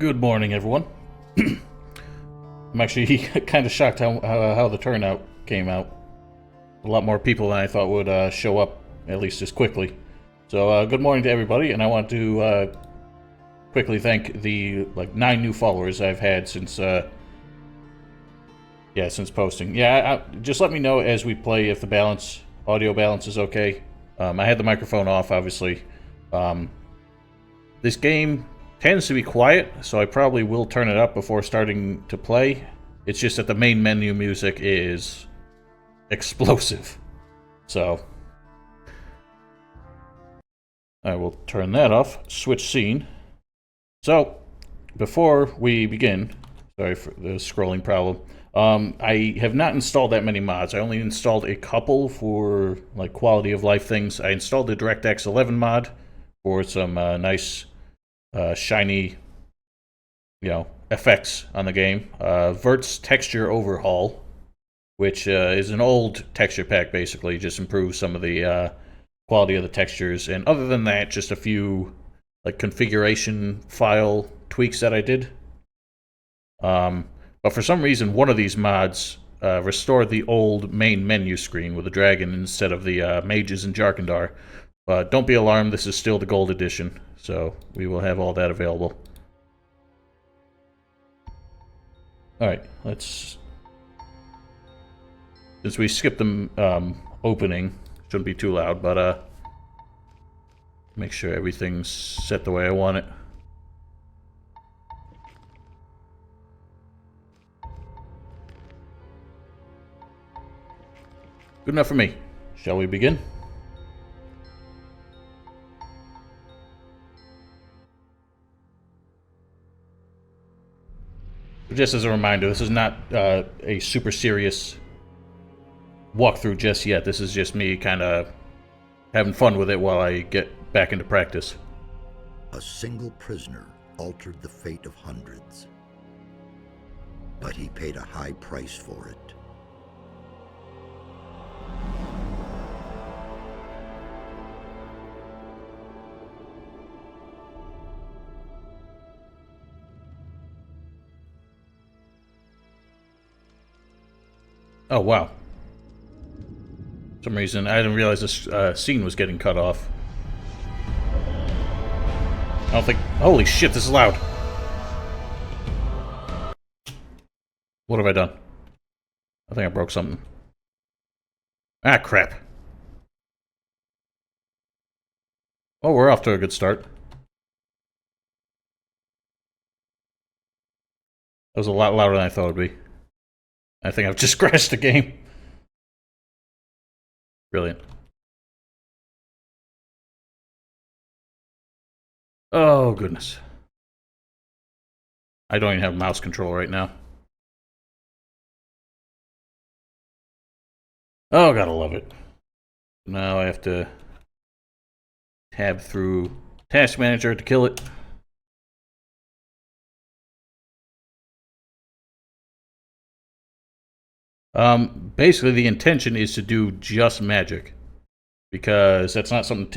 Good morning, everyone. I'm actually kind of shocked how the turnout came out. A lot more people than I thought would show up, at least as quickly. So, good morning to everybody, and I want to quickly thank the 9 new followers I've had since since posting. Just let me know as we play if the audio balance is okay. I had the microphone off, obviously. This game tends to be quiet, so I probably will turn it up before starting to play. It's just that the main menu music is explosive. So I will turn that off, switch scene. So, before we begin, sorry for the scrolling problem, I have not installed that many mods. I only installed a couple for quality of life things. I installed the DirectX 11 mod for some nice shiny, effects on the game. Vert's texture overhaul, which is an old texture pack, basically, just improves some of the quality of the textures. And other than that, just a few configuration file tweaks that I did. But for some reason, one of these mods restored the old main menu screen with a dragon instead of the mages and Jarkandar. But don't be alarmed, this is still the gold edition, so we will have all that available. Alright, let's... Since we skipped the opening, shouldn't be too loud, but make sure everything's set the way I want it. Good enough for me. Shall we begin? Just as a reminder, this is not a super serious walkthrough just yet. This is just me kind of having fun with it while I get back into practice. A single prisoner altered the fate of hundreds, but he paid a high price for it. Oh, wow. For some reason, I didn't realize this scene was getting cut off. I don't think... Holy shit, this is loud. What have I done? I think I broke something. Ah, crap. Oh, we're off to a good start. That was a lot louder than I thought it would be. I think I've just crashed the game. Brilliant. Oh, goodness. I don't even have mouse control right now. Oh, gotta love it. Now I have to tab through Task Manager to kill it. Basically, the intention is to do just magic, because that's not something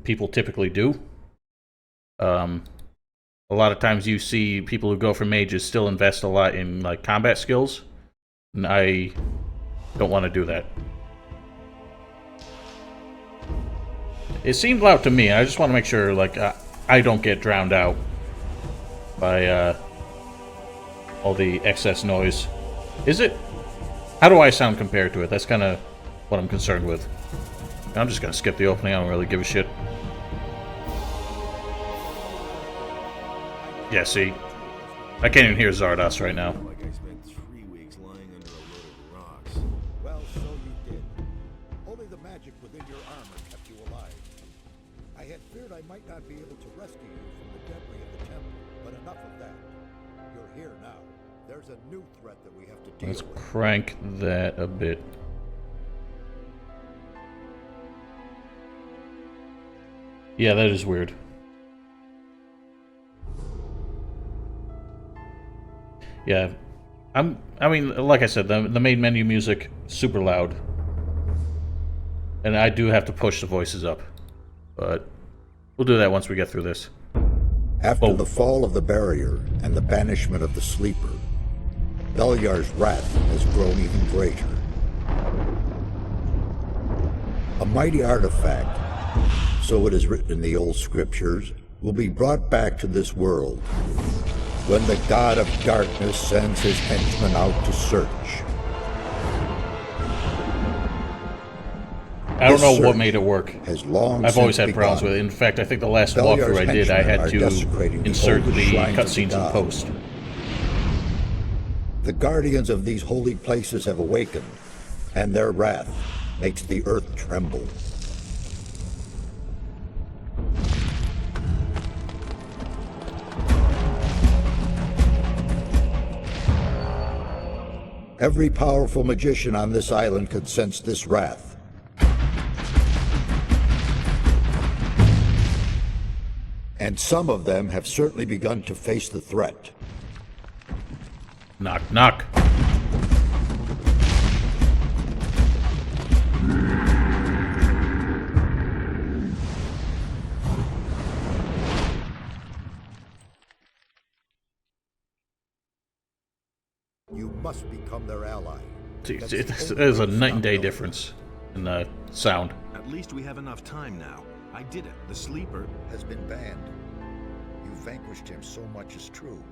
people typically do. A lot of times you see people who go for mages still invest a lot in combat skills, and I don't want to do that. It seemed loud to me. I just want to make sure I don't get drowned out by all the excess noise. Is it? How do I sound compared to it? That's kind of what I'm concerned with. I'm just going to skip the opening. I don't really give a shit. Yeah, see? I can't even hear Zardos right now. Like I spent 3 weeks lying under a load of rocks. Well, so you did. Only the magic within your armor kept you alive. I had feared I might not be able to rescue you from the debris of the temple, but enough of that. You're here now. There's a new threat that we have to deal Let's with. crank that a bit. Yeah, that is weird. Yeah, I mean, like I said, the main menu music, super loud. And I do have to push the voices up. But we'll do that once we get through this. After Oh. the fall of the barrier and the banishment of the sleeper, Beliar's wrath has grown even greater. A mighty artifact, so it is written in the old scriptures, will be brought back to this world when the god of darkness sends his henchmen out to search. I don't This know what search made it work. has long I've always since had problems begun. with it. In fact, I think the last Beliar's walkthrough I did, I henchmen had are to desecrating the insert oldest the shrines of the cutscenes in god. post. The guardians of these holy places have awakened, and their wrath makes the earth tremble. Every powerful magician on this island could sense this wrath. And some of them have certainly begun to face the threat. Knock, knock. You must become their ally. There's a night and day difference in the sound. At least we have enough time now. I did it. The sleeper. Has been banned. You vanquished him, so much is true.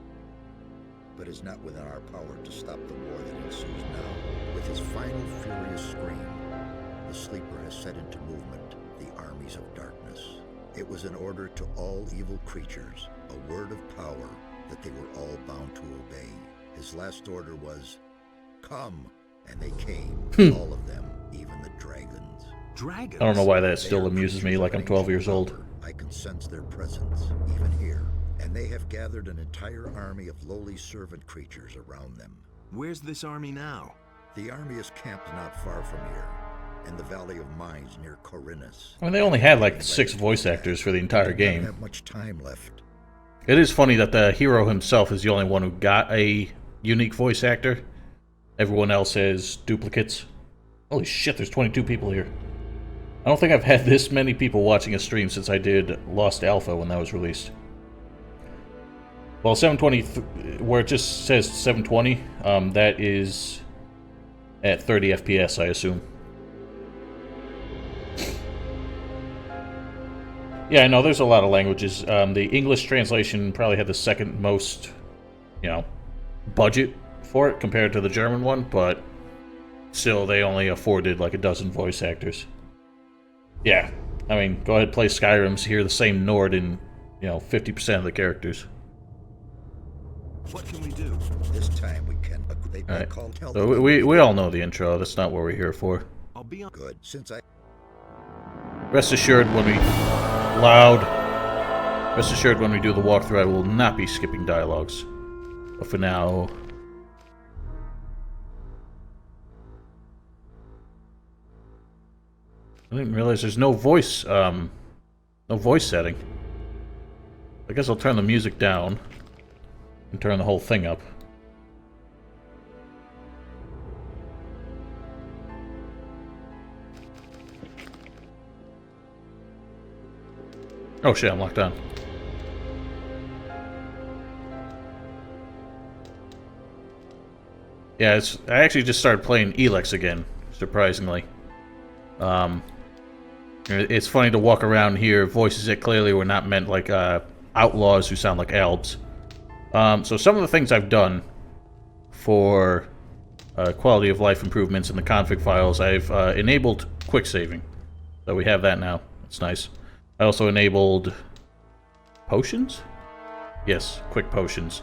But it's not within our power to stop the war that ensues now. With his final furious scream, the sleeper has set into movement the armies of darkness. It was an order to all evil creatures, a word of power that they were all bound to obey. His last order was, "Come," and they came, all of them, even the dragons. Dragons? I don't know why that They still are amuses me creatures like I'm of 12 ancient years old. power. I can sense their presence, even here. And they have gathered an entire army of lowly servant creatures around them. Where's this army now? The army is camped not far from here, in the Valley of Mines near Khorinis. I mean, they only had like 6 voice actors for the entire They don't game. have much time left. It is funny that the hero himself is the only one who got a unique voice actor. Everyone else has duplicates. Holy shit, there's 22 people here. I don't think I've had this many people watching a stream since I did Lost Alpha when that was released. Well, 720, where it just says 720, that is at 30 FPS, I assume. Yeah, I know there's a lot of languages. The English translation probably had the second most, budget for it compared to the German one, but still, they only afforded like a dozen voice actors. Yeah, I mean, go ahead, play Skyrim, hear the same Nord in, 50% of the characters. What can we do? This time we can. They've been Alright, called health. so we all know the intro. That's not what we're here for. I'll be on. Good. Since I Rest assured when we do the walkthrough, I will not be skipping dialogues. But for now, I didn't realize there's no voice setting. I guess I'll turn the music down and turn the whole thing up. Oh shit, I'm locked on. Yeah, I actually just started playing Elex again, surprisingly. It's funny to walk around here, voices that clearly were not meant like outlaws who sound like elves. So some of the things I've done for quality of life improvements in the config files, I've enabled quick saving. So we have that now. It's nice. I also enabled potions? Yes, quick potions.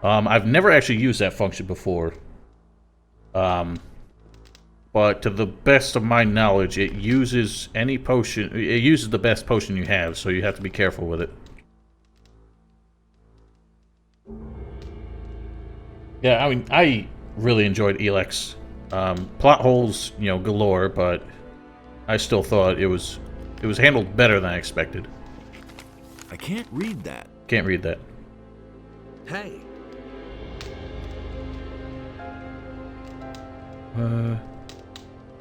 I've never actually used that function before. But to the best of my knowledge, it uses any potion. It uses the best potion you have, so you have to be careful with it. Yeah, I mean, I really enjoyed Elex. Plot holes, galore, but I still thought it was handled better than I expected. I can't read that. Can't read that. Hey,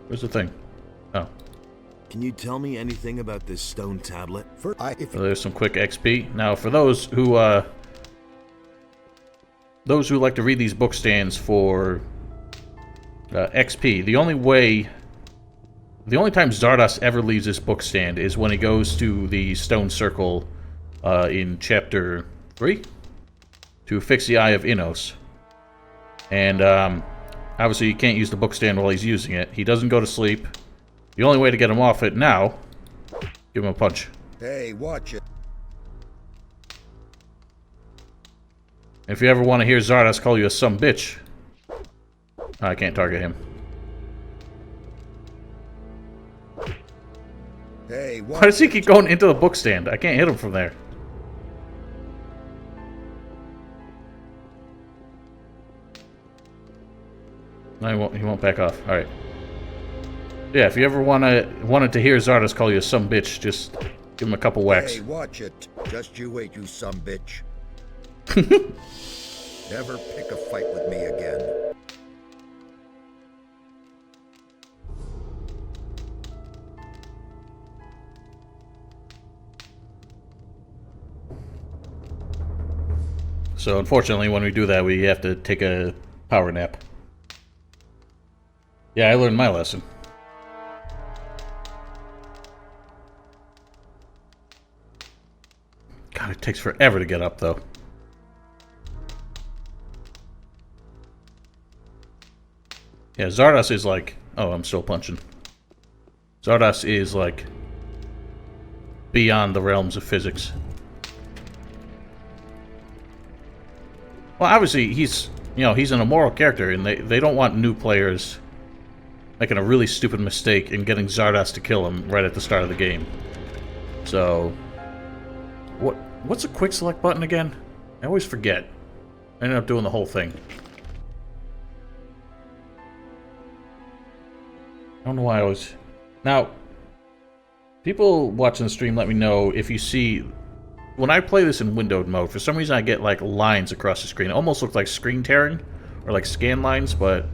Where's the thing? Oh. Can you tell me anything about this stone tablet? If So there's some quick XP. Now, for those who like to read these book stands for XP, the only time Zardos ever leaves this book stand is when he goes to the stone circle in chapter 3 to fix the Eye of Innos. And obviously you can't use the book stand while he's using it. He doesn't go to sleep. The only way to get him off it now, give him a punch. Hey, watch it. If you ever want to hear Zardos call you a some bitch, I can't target him. Hey, Why does he keep going into the book stand? I can't hit him from there. No, he won't back off. Alright. Yeah, if you ever wanted to hear Zardos call you a some bitch, just give him a couple whacks. Hey, watch it. Just you wait, you some bitch. Never pick a fight with me again. So unfortunately, when we do that, we have to take a power nap. Yeah, I learned my lesson. God, it takes forever to get up, though. Yeah, Zardos is like... Oh, I'm still punching. Zardos is like... beyond the realms of physics. Well, obviously, he's an immoral character, and they don't want new players making a really stupid mistake and getting Zardos to kill him right at the start of the game. So... What's a quick select button again? I always forget. I ended up doing the whole thing. I don't know why I was... Now, people watching the stream let me know if you see... When I play this in windowed mode, for some reason I get like lines across the screen. It almost looks like screen tearing, or like scan lines, but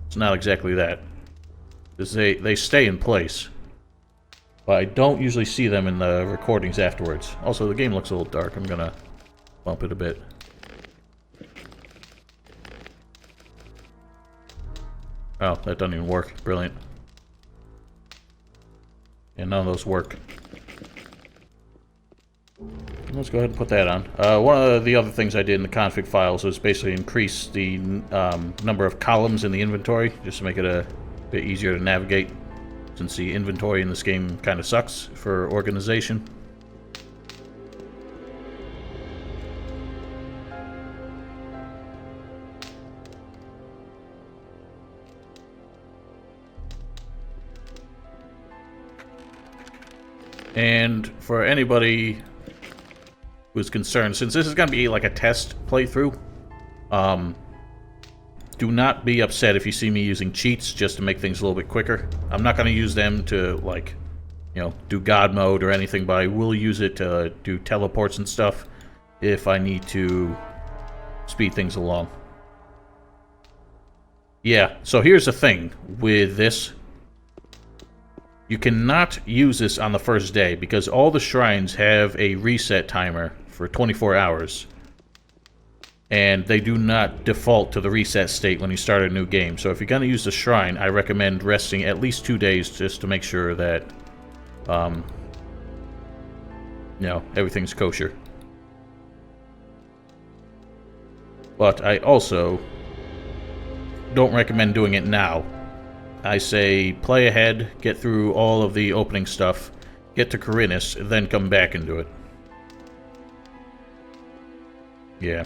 it's not exactly that. Because they stay in place. But I don't usually see them in the recordings afterwards. Also, the game looks a little dark. I'm gonna bump it a bit. Oh, that doesn't even work. Brilliant. Yeah, none of those work. Let's go ahead and put that on. One of the other things I did in the config files was basically increase the number of columns in the inventory, just to make it a bit easier to navigate, since the inventory in this game kind of sucks for organization. And for anybody who's concerned, since this is going to be like a test playthrough, do not be upset if you see me using cheats just to make things a little bit quicker. I'm not going to use them to, like, do God mode or anything, but I will use it to do teleports and stuff if I need to speed things along. Yeah, so here's the thing with this. You cannot use this on the first day because all the shrines have a reset timer for 24 hours. And they do not default to the reset state when you start a new game. So if you're going to use the shrine, I recommend resting at least 2 days just to make sure that, everything's kosher. But I also don't recommend doing it now. I say play ahead, get through all of the opening stuff, get to Khorinis, then come back and do it. Yeah.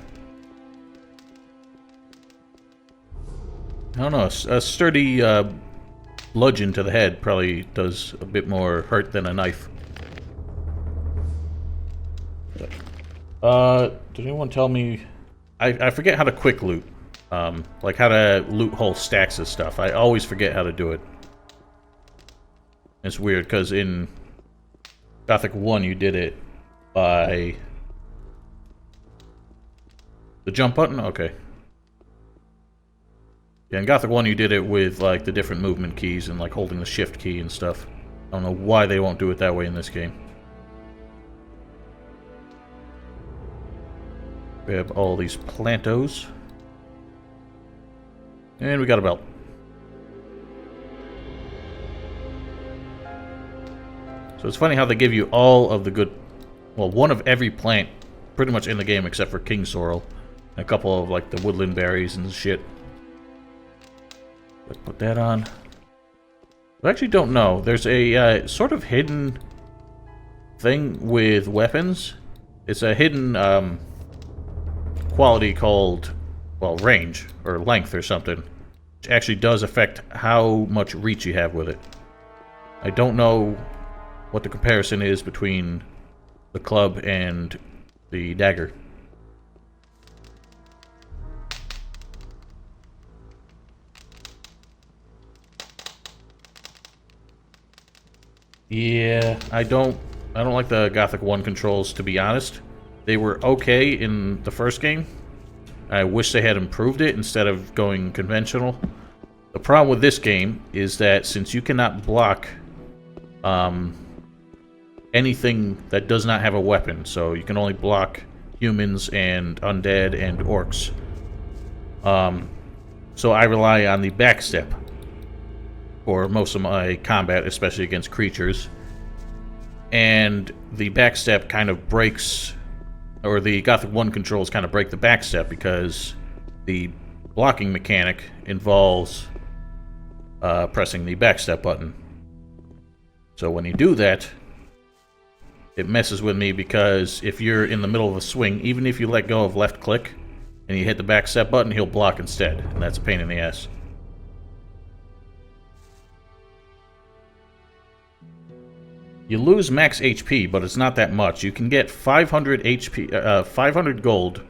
I don't know, a sturdy bludgeon to the head probably does a bit more hurt than a knife. Did anyone tell me... I forget how to quick loot. Like how to loot whole stacks of stuff. I always forget how to do it. It's weird, because in Gothic 1 you did it by... the jump button? Okay. Yeah, in Gothic 1 you did it with, like, the different movement keys and, like, holding the shift key and stuff. I don't know why they won't do it that way in this game. Grab all these plantos. And we got a belt. So it's funny how they give you all of the good... Well, one of every plant pretty much in the game except for king sorrel. And a couple of, like, the woodland berries and shit. Let's put that on. I actually don't know. There's a sort of hidden thing with weapons. It's a hidden quality called, well, range or length or something, which actually does affect how much reach you have with it. I don't know what the comparison is between the club and the dagger. Yeah, I don't like the Gothic 1 controls, to be honest. They were okay in the first game. I wish they had improved it instead of going conventional. The problem with this game is that since you cannot block anything that does not have a weapon, so you can only block humans and undead and orcs. So I rely on the backstep for most of my combat, especially against creatures. And the backstep kind of breaks, or the Gothic 1 controls kind of break the backstep because the blocking mechanic involves pressing the backstep button. So when you do that, it messes with me because if you're in the middle of a swing, even if you let go of left click and you hit the backstep button, he'll block instead, and that's a pain in the ass. You lose max HP, but it's not that much. You can get 500 HP, 500 gold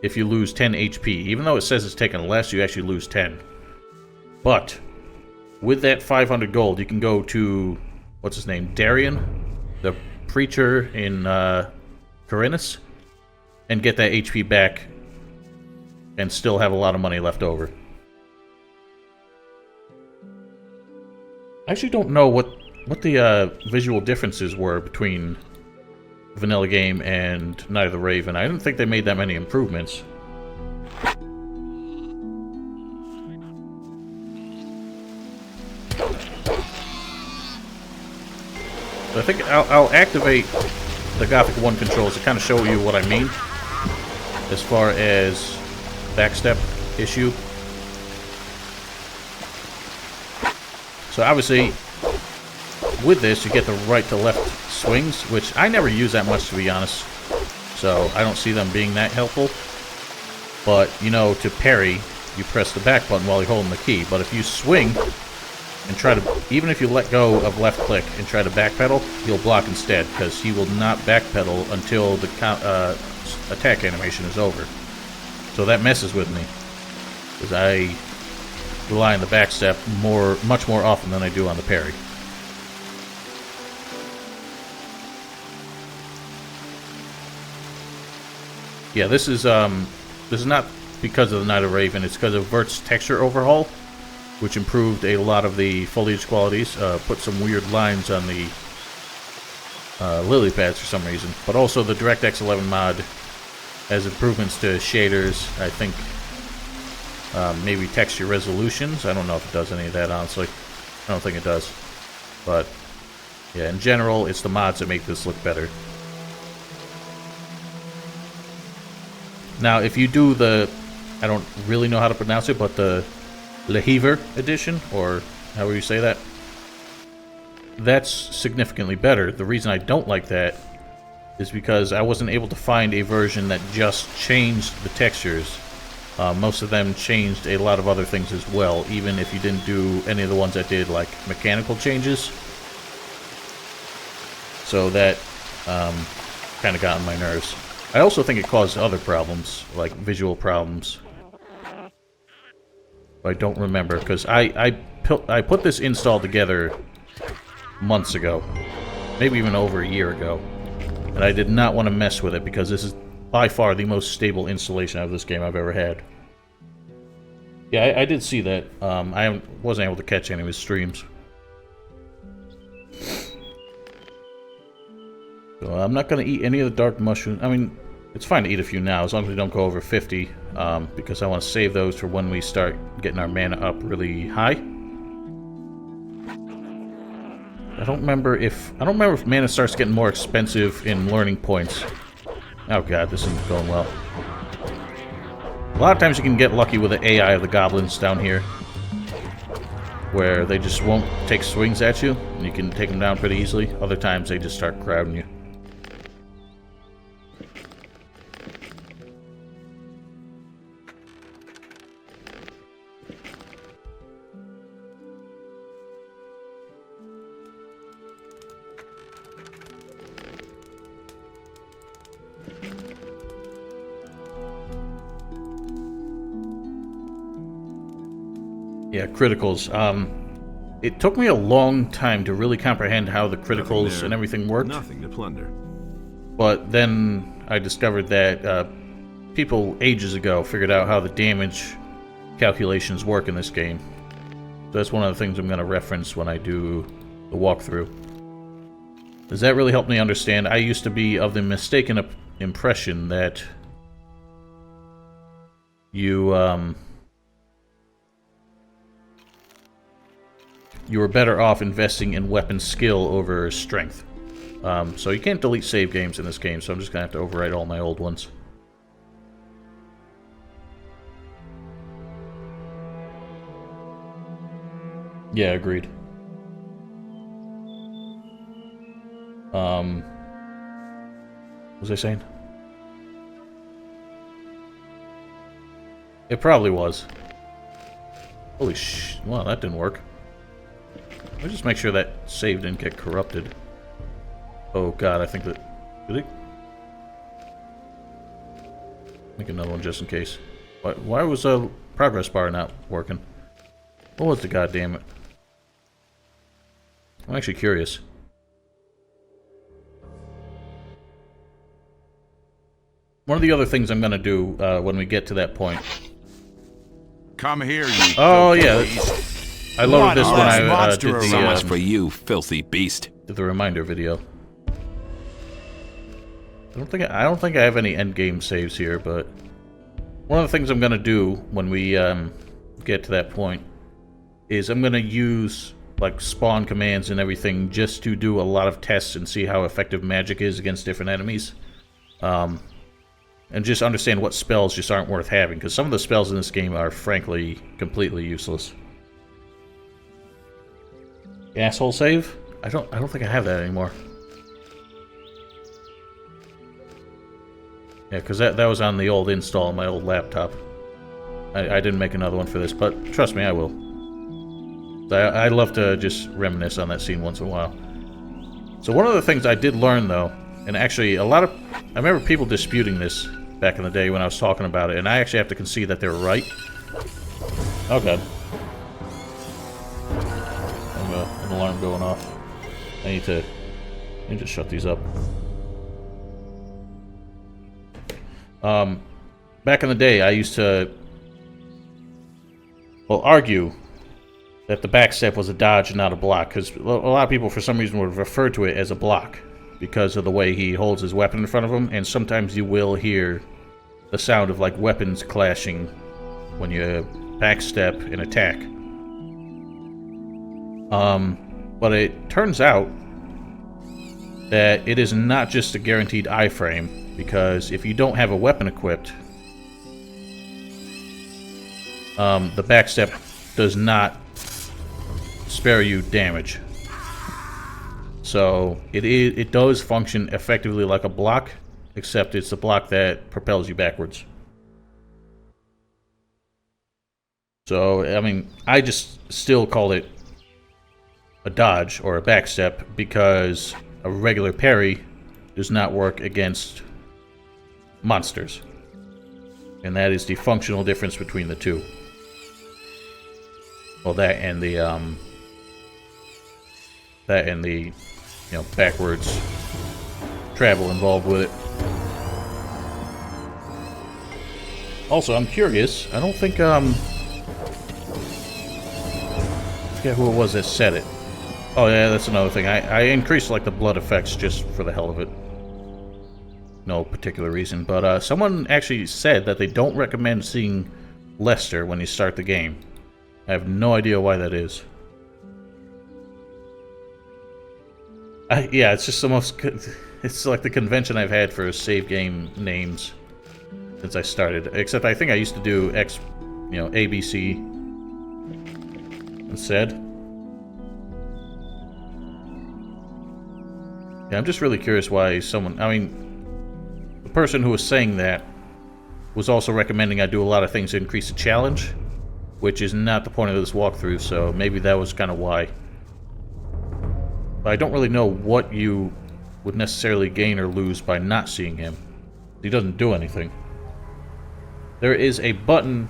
if you lose 10 HP. Even though it says it's taken less, you actually lose 10. But with that 500 gold, you can go to, what's his name, Darian, the preacher in Khorinis, and get that HP back and still have a lot of money left over. I actually don't know what the visual differences were between vanilla game and Night of the Raven. I didn't think they made that many improvements. So I think I'll activate the Gothic 1 controls to kind of show you what I mean as far as backstep issue. So obviously, with this, you get the right to left swings, which I never use that much, to be honest. So I don't see them being that helpful. But, you know, to parry, you press the back button while you're holding the key. But if you swing and try to, even if you let go of left click and try to backpedal, he'll block instead, because he will not backpedal until the attack animation is over. So that messes with me, because I rely on the backstep much more often than I do on the parry. Yeah, this is not because of the Night of Raven. It's because of Vert's texture overhaul, which improved a lot of the foliage qualities. Put some weird lines on the lily pads for some reason. But also the DirectX 11 mod has improvements to shaders. I think maybe texture resolutions. I don't know if it does any of that, honestly. I don't think it does. But yeah, in general, it's the mods that make this look better. Now, if you do the, I don't really know how to pronounce it, but the Lehiver edition, or however you say that, that's significantly better. The reason I don't like that is because I wasn't able to find a version that just changed the textures. Most of them changed a lot of other things as well, even if you didn't do any of the ones that did, like, mechanical changes. So that kind of got on my nerves. I also think it caused other problems, like visual problems. I don't remember, because I put this install together months ago. Maybe even over a year ago. And I did not want to mess with it, because this is by far the most stable installation of this game I've ever had. Yeah, I did see that. I wasn't able to catch any of his streams. So I'm not going to eat any of the dark mushrooms. I mean, it's fine to eat a few now, as long as we don't go over 50, because I want to save those for when we start getting our mana up really high. I don't remember if mana starts getting more expensive in learning points. Oh god, this isn't going well. A lot of times you can get lucky with the AI of the goblins down here, where they just won't take swings at you, and you can take them down pretty easily. Other times they just start crowding you. Yeah, criticals. It took me a long time to really comprehend how the criticals and everything worked. Nothing to plunder. But then I discovered that people ages ago figured out how the damage calculations work in this game. So that's one of the things I'm going to reference when I do the walkthrough. Does that really help me understand? I used to be of the mistaken impression that you were better off investing in weapon skill over strength. So you can't delete save games in this game, so I'm just going to have to overwrite all my old ones. Yeah, agreed. What was I saying? It probably was. Holy sh... Wow, that didn't work. Let me just make sure that save didn't get corrupted. Oh god, I think that... Did it? Make another one just in case. Why was a progress bar not working? What was the goddamn it? I'm actually curious. One of the other things I'm going to do when we get to that point... Come here, you... Oh, yeah. I lowered this when I did the... So much for you, filthy beast. Did the reminder video. I don't think I have any endgame saves here, but... One of the things I'm going to do when we get to that point is I'm going to use like spawn commands and everything just to do a lot of tests and see how effective magic is against different enemies. And just understand what spells just aren't worth having, because some of the spells in this game are frankly completely useless. Asshole save? I don't think I have that anymore. Yeah, because that was on the old install on my old laptop. I didn't make another one for this, but trust me, I will. I love to just reminisce on that scene once in a while. So one of the things I did learn, though, and actually I remember people disputing this back in the day when I was talking about it, and I actually have to concede that they were right. Oh god. An alarm going off. I need to shut these up. Back in the day, I used to, well, argue that the backstep was a dodge and not a block, because a lot of people, for some reason, would refer to it as a block because of the way he holds his weapon in front of him, and sometimes you will hear the sound of, like, weapons clashing when you backstep and attack. But it turns out that it is not just a guaranteed iframe, because if you don't have a weapon equipped, the backstep does not spare you damage. So it does function effectively like a block, except it's a block that propels you backwards. So, I mean, I just still call it a dodge or a backstep because a regular parry does not work against monsters. And that is the functional difference between the two. Well, that and the you know, backwards travel involved with it. Also, I'm curious. I don't think I forget who it was that said it. Oh yeah, that's another thing. I increased like the blood effects just for the hell of it. no particular reason. But someone actually said that they don't recommend seeing Lester when you start the game. I have no idea why that is. Yeah, it's just the most... It's like the convention I've had for save game names since I started. Except I think I used to do ABC instead. Yeah, I'm just really curious why someone... I mean, the person who was saying that was also recommending I do a lot of things to increase the challenge, which is not the point of this walkthrough, so maybe that was kind of why. But I don't really know what you would necessarily gain or lose by not seeing him. He doesn't do anything. There is a button...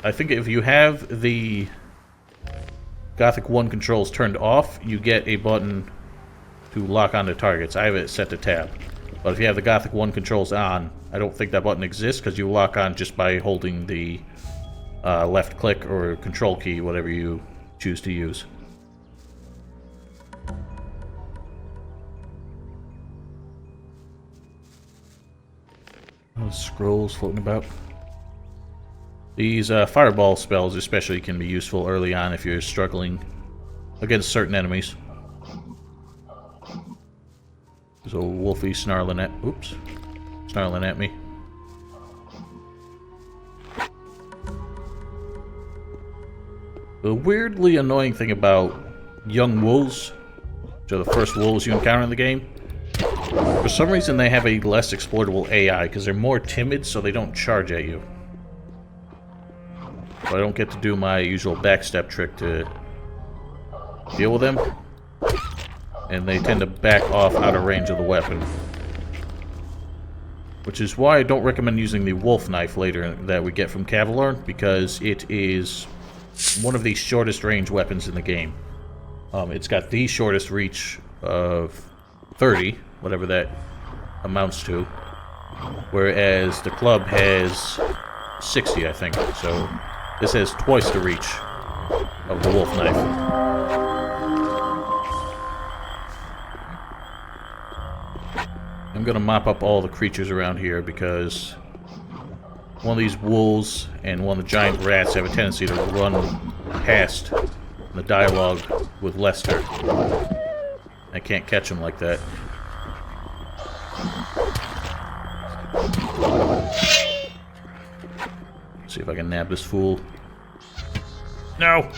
I think if you have the Gothic 1 controls turned off, you get a button to lock onto targets. I have it set to tab. But if you have the Gothic 1 controls on, I don't think that button exists, because you lock on just by holding the left click or control key, whatever you choose to use. Those scrolls floating about. These fireball spells especially can be useful early on if you're struggling against certain enemies. There's a wolfie snarling at... Oops. Snarling at me. The weirdly annoying thing about young wolves, which are the first wolves you encounter in the game, for some reason they have a less exploitable AI, because they're more timid, so they don't charge at you. So I don't get to do my usual backstep trick to deal with them. And they tend to back off out of range of the weapon. Which is why I don't recommend using the wolf knife later that we get from Cavalorn, because it is one of the shortest range weapons in the game. It's got the shortest reach of 30, whatever that amounts to, whereas the club has 60, I think. So this has twice the reach of the wolf knife. I'm gonna mop up all the creatures around here because one of these wolves and one of the giant rats have a tendency to run past the dialogue with Lester. I can't catch him like that. See if I can nab this fool. No!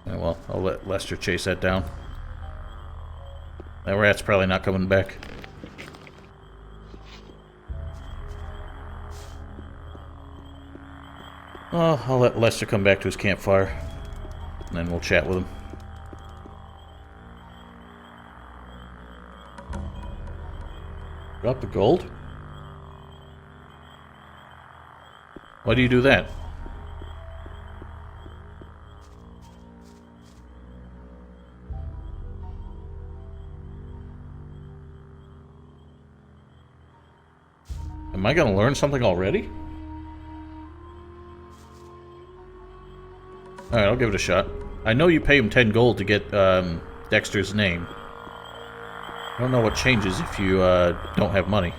Oh, well, I'll let Lester chase that down. That rat's probably not coming back. Oh, I'll let Lester come back to his campfire, and then we'll chat with him. Drop the gold? Why do you do that? Am I gonna learn something already? Alright, I'll give it a shot. I know you pay him 10 gold to get Dexter's name. I don't know what changes if you don't have money.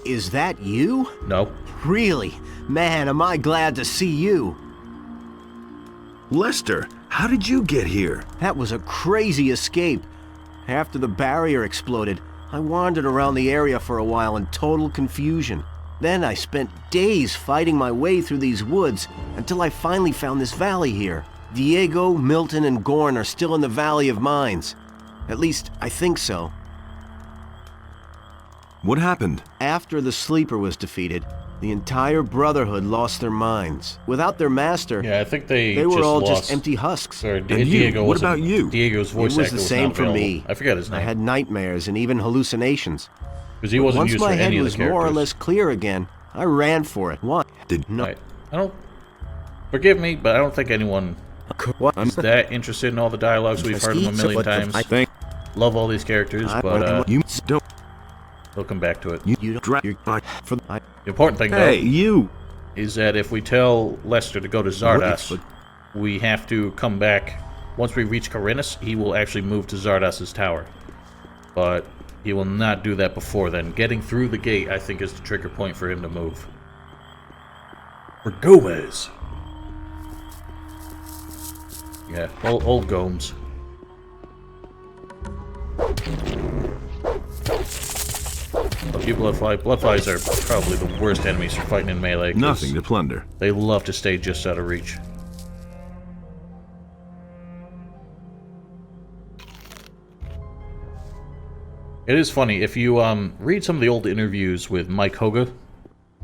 Is that you? No. Really? Man, am I glad to see you. Lester, how did you get here? That was a crazy escape. After the barrier exploded, I wandered around the area for a while in total confusion. Then I spent days fighting my way through these woods until I finally found this valley here. Diego, Milton, and Gorn are still in the Valley of Mines. At least, I think so. What happened? After the Sleeper was defeated, the entire Brotherhood lost their minds. Without their master, Yeah, I think they were just all lost. just empty husks. Or And you? Diego What wasn't- about you? Diego's voice It was actor the was same not for available. me. I forgot his I name. had nightmares and even hallucinations. Because he wasn't Once used for my head any of the was characters. more or less clear again, I ran for it. Why? No. Right. I don't... Forgive me, but I don't think anyone is that interested in all the dialogues. We've heard them a million times. I think Love all these characters, but you don't. we'll come back to it. You don't. Drag You're, for the. I, The important thing, though, Hey, you. is that if we tell Lester to go to Zardos, we have to come back once we reach Khorinis, he will actually move to Zardas's tower. But he will not do that before then. Getting through the gate, I think, is the trigger point for him to move. For Gomez! Yeah, old Gomes. A few bloodfly. Bloodflies are probably the worst enemies for fighting in melee. Nothing to plunder. They love to stay just out of reach. It is funny, if you read some of the old interviews with Mike Hoga,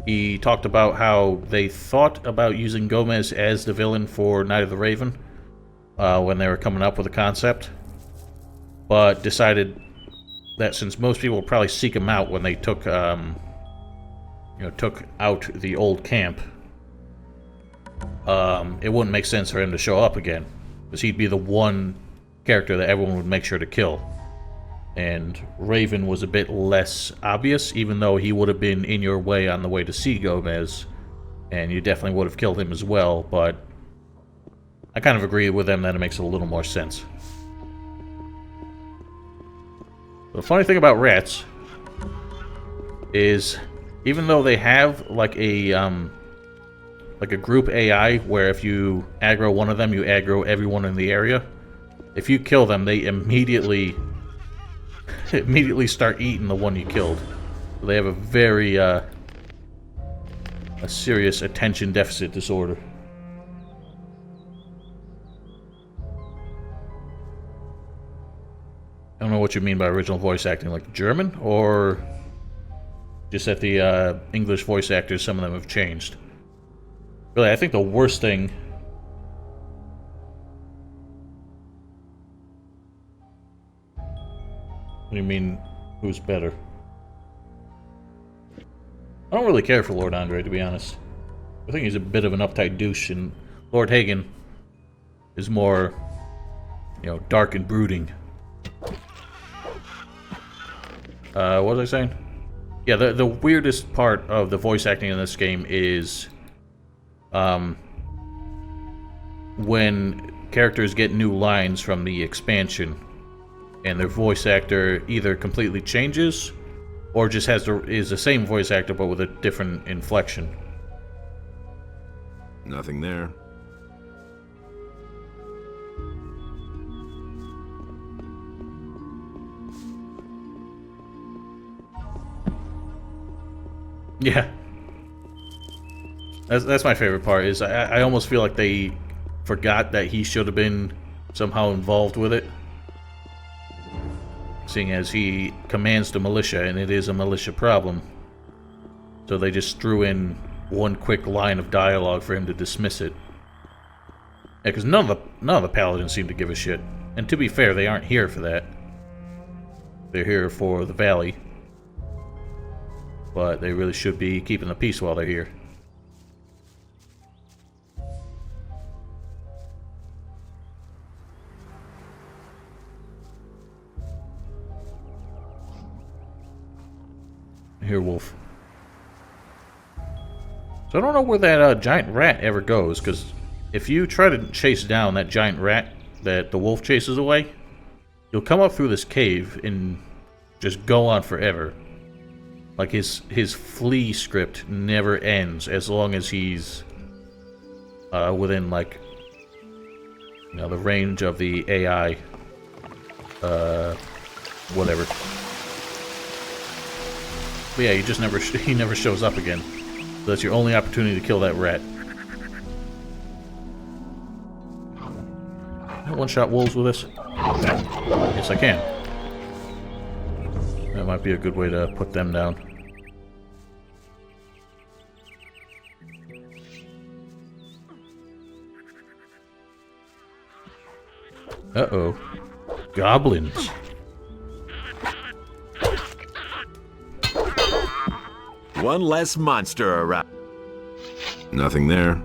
he talked about how they thought about using Gomez as the villain for Night of the Raven when they were coming up with the concept, but decided that since most people would probably seek him out when they took took out the old camp, it wouldn't make sense for him to show up again, because he'd be the one character that everyone would make sure to kill. And Raven was a bit less obvious, even though he would have been in your way on the way to see Gomez, and you definitely would have killed him as well, but I kind of agree with them that it makes a little more sense. The funny thing about rats is, even though they have like a group AI where if you aggro one of them, you aggro everyone in the area, if you kill them, they immediately start eating the one you killed. So they have a very a serious attention deficit disorder. I don't know what you mean by original voice acting, like German, or just that the English voice actors, some of them have changed. Really, I think the worst thing... What do you mean, who's better? I don't really care for Lord Andre, to be honest. I think he's a bit of an uptight douche, and Lord Hagen is more, dark and brooding. What was I saying? Yeah, the weirdest part of the voice acting in this game is when characters get new lines from the expansion, and their voice actor either completely changes, or just is the same voice actor but with a different inflection. Nothing there. Yeah. That's my favorite part, is I almost feel like they forgot that he should have been somehow involved with it. Seeing as he commands the militia, and it is a militia problem. So they just threw in one quick line of dialogue for him to dismiss it. Yeah, because none of the paladins seem to give a shit. And to be fair, they aren't here for that. They're here for the valley. But they really should be keeping the peace while they're here. Here, Wolf. So I don't know where that giant rat ever goes, because if you try to chase down that giant rat that the wolf chases away, you'll come up through this cave and just go on forever. Like his flee script never ends as long as he's within, like, the range of the AI. Whatever. But yeah, he never shows up again. So that's your only opportunity to kill that rat. Can I one-shot wolves with this? Yes, I can. That might be a good way to put them down. Uh-oh. Goblins. One less monster around. Nothing there.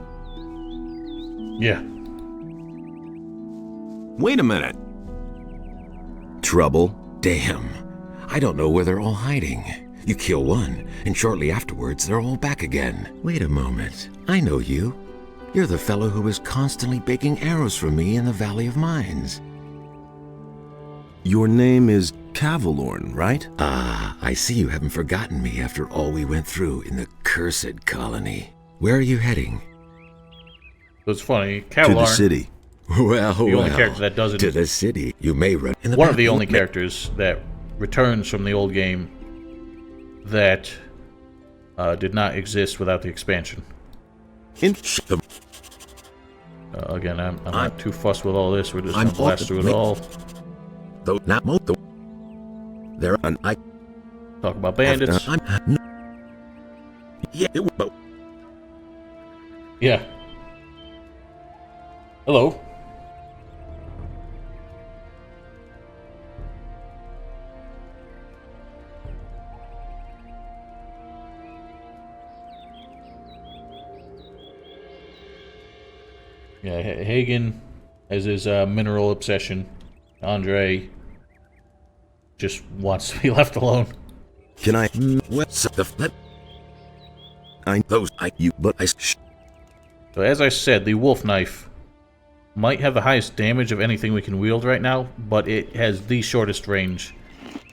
Yeah. Wait a minute. Trouble? Damn. I don't know where they're all hiding. You kill one, and shortly afterwards they're all back again. Wait a moment. I know you. You're the fellow who was constantly baking arrows for me in the Valley of Mines. Your name is Cavalorn, right? Ah, I see you haven't forgotten me after all we went through in the cursed colony. Where are you heading? So it's funny. To Kevlar, the city. Well, the only character that doesn't... to the city. You may run in the one of the only characters that returns from the old game that did not exist without the expansion. Again, I'm not too fussed with all this. We're just going to blast through it all. Though not most. There are I. Talk about bandits. Yeah. Yeah. Hello. Yeah, Hagen has his mineral obsession. Andre just wants to be left alone. Can I? What's the flip? I those I you but I. So as I said, the wolf knife might have the highest damage of anything we can wield right now, but it has the shortest range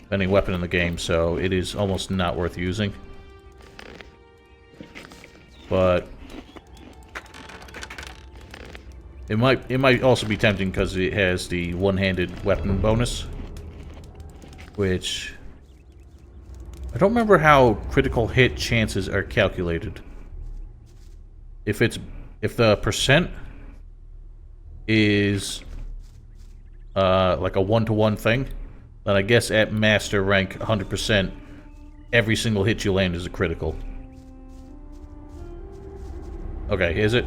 of any weapon in the game, so it is almost not worth using. But it might also be tempting because it has the one-handed weapon bonus, which I don't remember how critical hit chances are calculated. If the percent is like a 1-to-1 thing, then I guess at master rank 100%, every single hit you land is a critical. Okay, is it?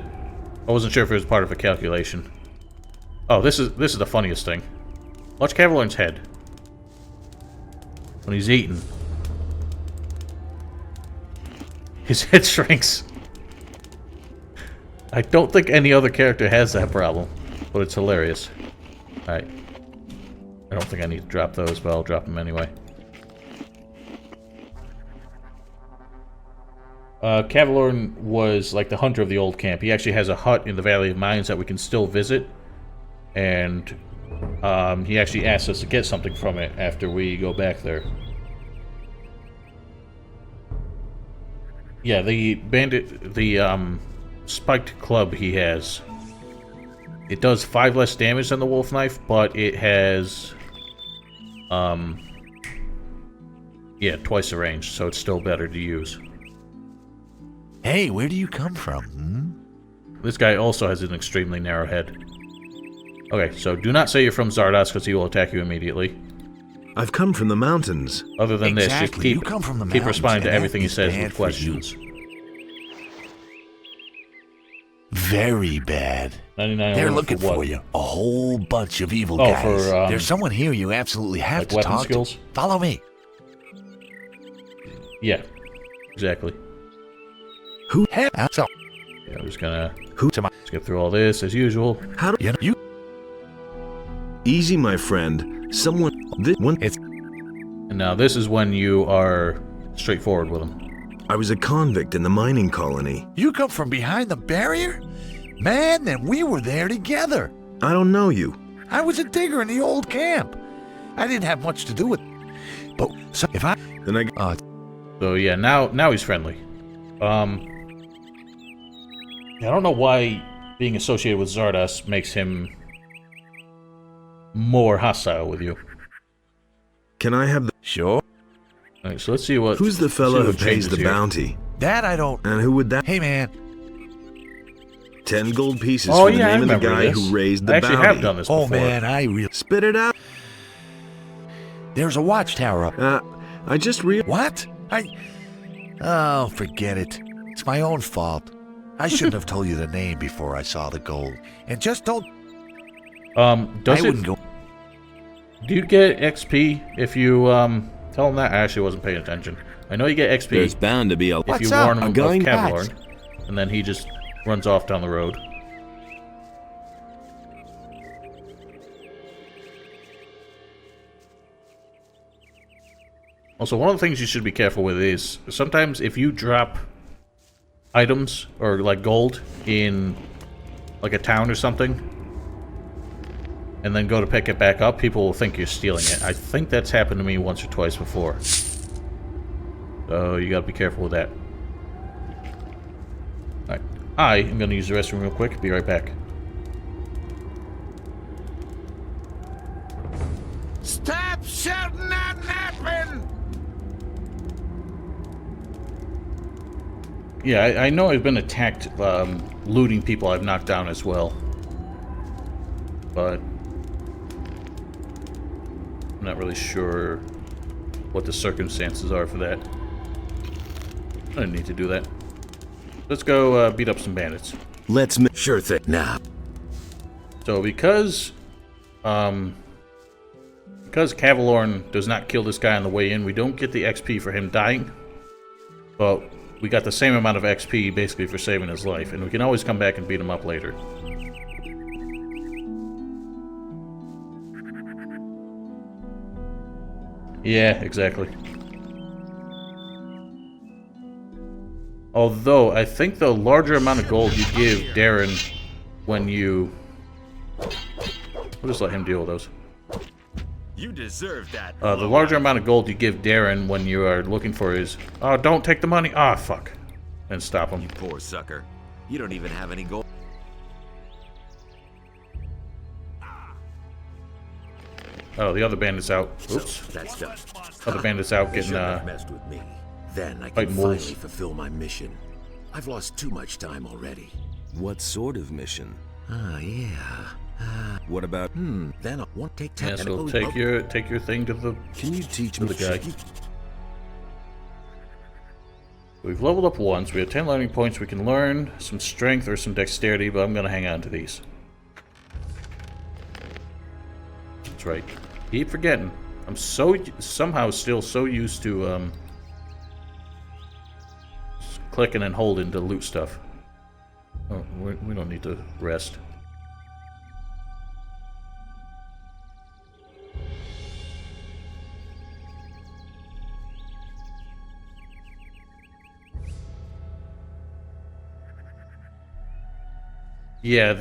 I wasn't sure if it was part of a calculation. Oh, this is the funniest thing. Watch Cavalorn's head when he's eating. His head shrinks. I don't think any other character has that problem, but it's hilarious. Alright. I don't think I need to drop those, but I'll drop them anyway. Cavalorn was like the hunter of the old camp. He actually has a hut in the Valley of Mines that we can still visit. And he actually asked us to get something from it after we go back there. Yeah, the bandit, the spiked club he has, it does 5 less damage than the wolf knife, but it has yeah, twice the range, so it's still better to use. Hey, where do you come from? This guy also has an extremely narrow head. Okay, so do not say you're from Zardos because he will attack you immediately. I've come from the mountains. Other than this, just Exactly, you keep come from the responding mountains, to and everything that he is says bad with for you. questions. Very bad. 99 They're over looking for what? for you. A whole bunch of evil Oh, guys. for, There's someone here you absolutely have like to weapon talk skills? to. Follow me. Yeah, exactly. Who? So, Yeah, I'm just gonna Who? skip through all this as usual. How do you know, you. Easy, my friend. Someone. This one. It's And now this is when you are straightforward with him. I was a convict in the mining colony. You come from behind the barrier? Man, then we were there together. I don't know you. I was a digger in the old camp. I didn't have much to do with it. But so if I Then I. So yeah, now he's friendly. I don't know why being associated with Zardos makes him more hostile with you. Can I have the? sure Alright, so let's see what. Who's the let's see fellow who what pays changes the here. bounty? that I don't. And who would that? Hey man, 10 gold pieces Oh for the yeah, I name of the remember guy this. who raised the I actually bounty. have done this oh before. man, I really. Spit it out. There's a watchtower up. I just What? Oh, forget it. It's my own fault. I shouldn't have told you the name before I saw the gold. And just don't. Does I wouldn't go. Do you get XP if you tell him that? I actually wasn't paying attention. I know you get XP There's bound to be a. if What's you up? warn him A of guy in Cavalorn, and then he just runs off down the road. Also, one of the things you should be careful with is sometimes if you drop items or like gold in like a town or something, and then go to pick it back up, people will think you're stealing it. I think that's happened to me once or twice before. So you gotta be careful with that. Alright. I am gonna use the restroom real quick. Be right back. Stop shouting and napping! Yeah, I know I've been attacked, looting people I've knocked down as well. But I'm not really sure what the circumstances are for that. I didn't need to do that. Let's go beat up some bandits. Let's sure thing now. So because Cavalorn does not kill this guy on the way in, we don't get the XP for him dying. But we got the same amount of XP basically for saving his life, and we can always come back and beat him up later. Yeah, exactly. Although, I think the larger amount of gold you give Darren when you... We'll just let him deal with those. You deserve that. The larger amount of gold you give Darren when you are looking for his... Oh, don't take the money! Ah, fuck. And stop him. You poor sucker. You don't even have any gold. Oh, the other bandit's out. Oops. So, that's done. Other bandit's out They getting, shouldn't have messed with me. Then I can fighting finally wolves. fulfill my mission. I've lost too much time already. What sort of mission? Yeah. What about... Then I won't take time. Yeah, so take your thing to the... Can you teach to me... the guy. We've leveled up once. We have 10 learning points. We can learn some strength or some dexterity, but I'm going to hang on to these. That's right. Keep forgetting. I'm somehow still so used to clicking and holding to loot stuff. Oh, we don't need to rest. Yeah,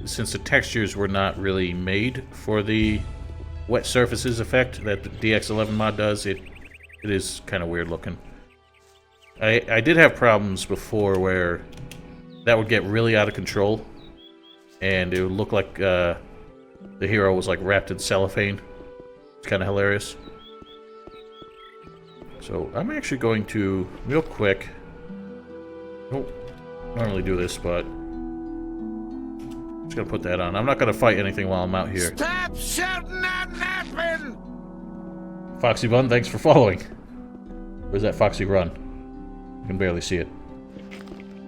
since the textures were not really made for the wet surfaces effect that the DX11 mod does, it is kind of weird looking. I did have problems before where that would get really out of control, and it would look like the hero was like wrapped in cellophane. It's kind of hilarious. So I'm actually going to, real quick, don't normally do this, but just gonna put that on. I'm not gonna fight anything while I'm out here. Stop shouting and napping! Foxy Bun, thanks for following. Where's that Foxy Run? You can barely see it.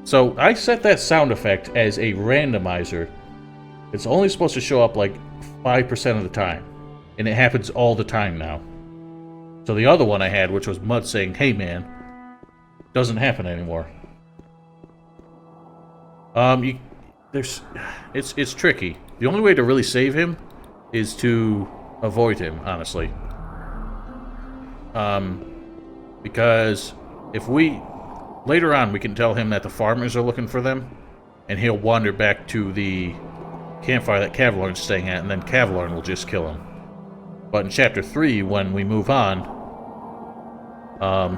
So I set that sound effect as a randomizer. It's only supposed to show up like 5% of the time, and it happens all the time now. So the other one I had, which was Mud saying, "Hey man," doesn't happen anymore. It's tricky. The only way to really save him is to avoid him, honestly. Because if later on we can tell him that the farmers are looking for them, and he'll wander back to the campfire that Cavalorn's staying at, and then Cavalorn will just kill him. But in Chapter 3, when we move on,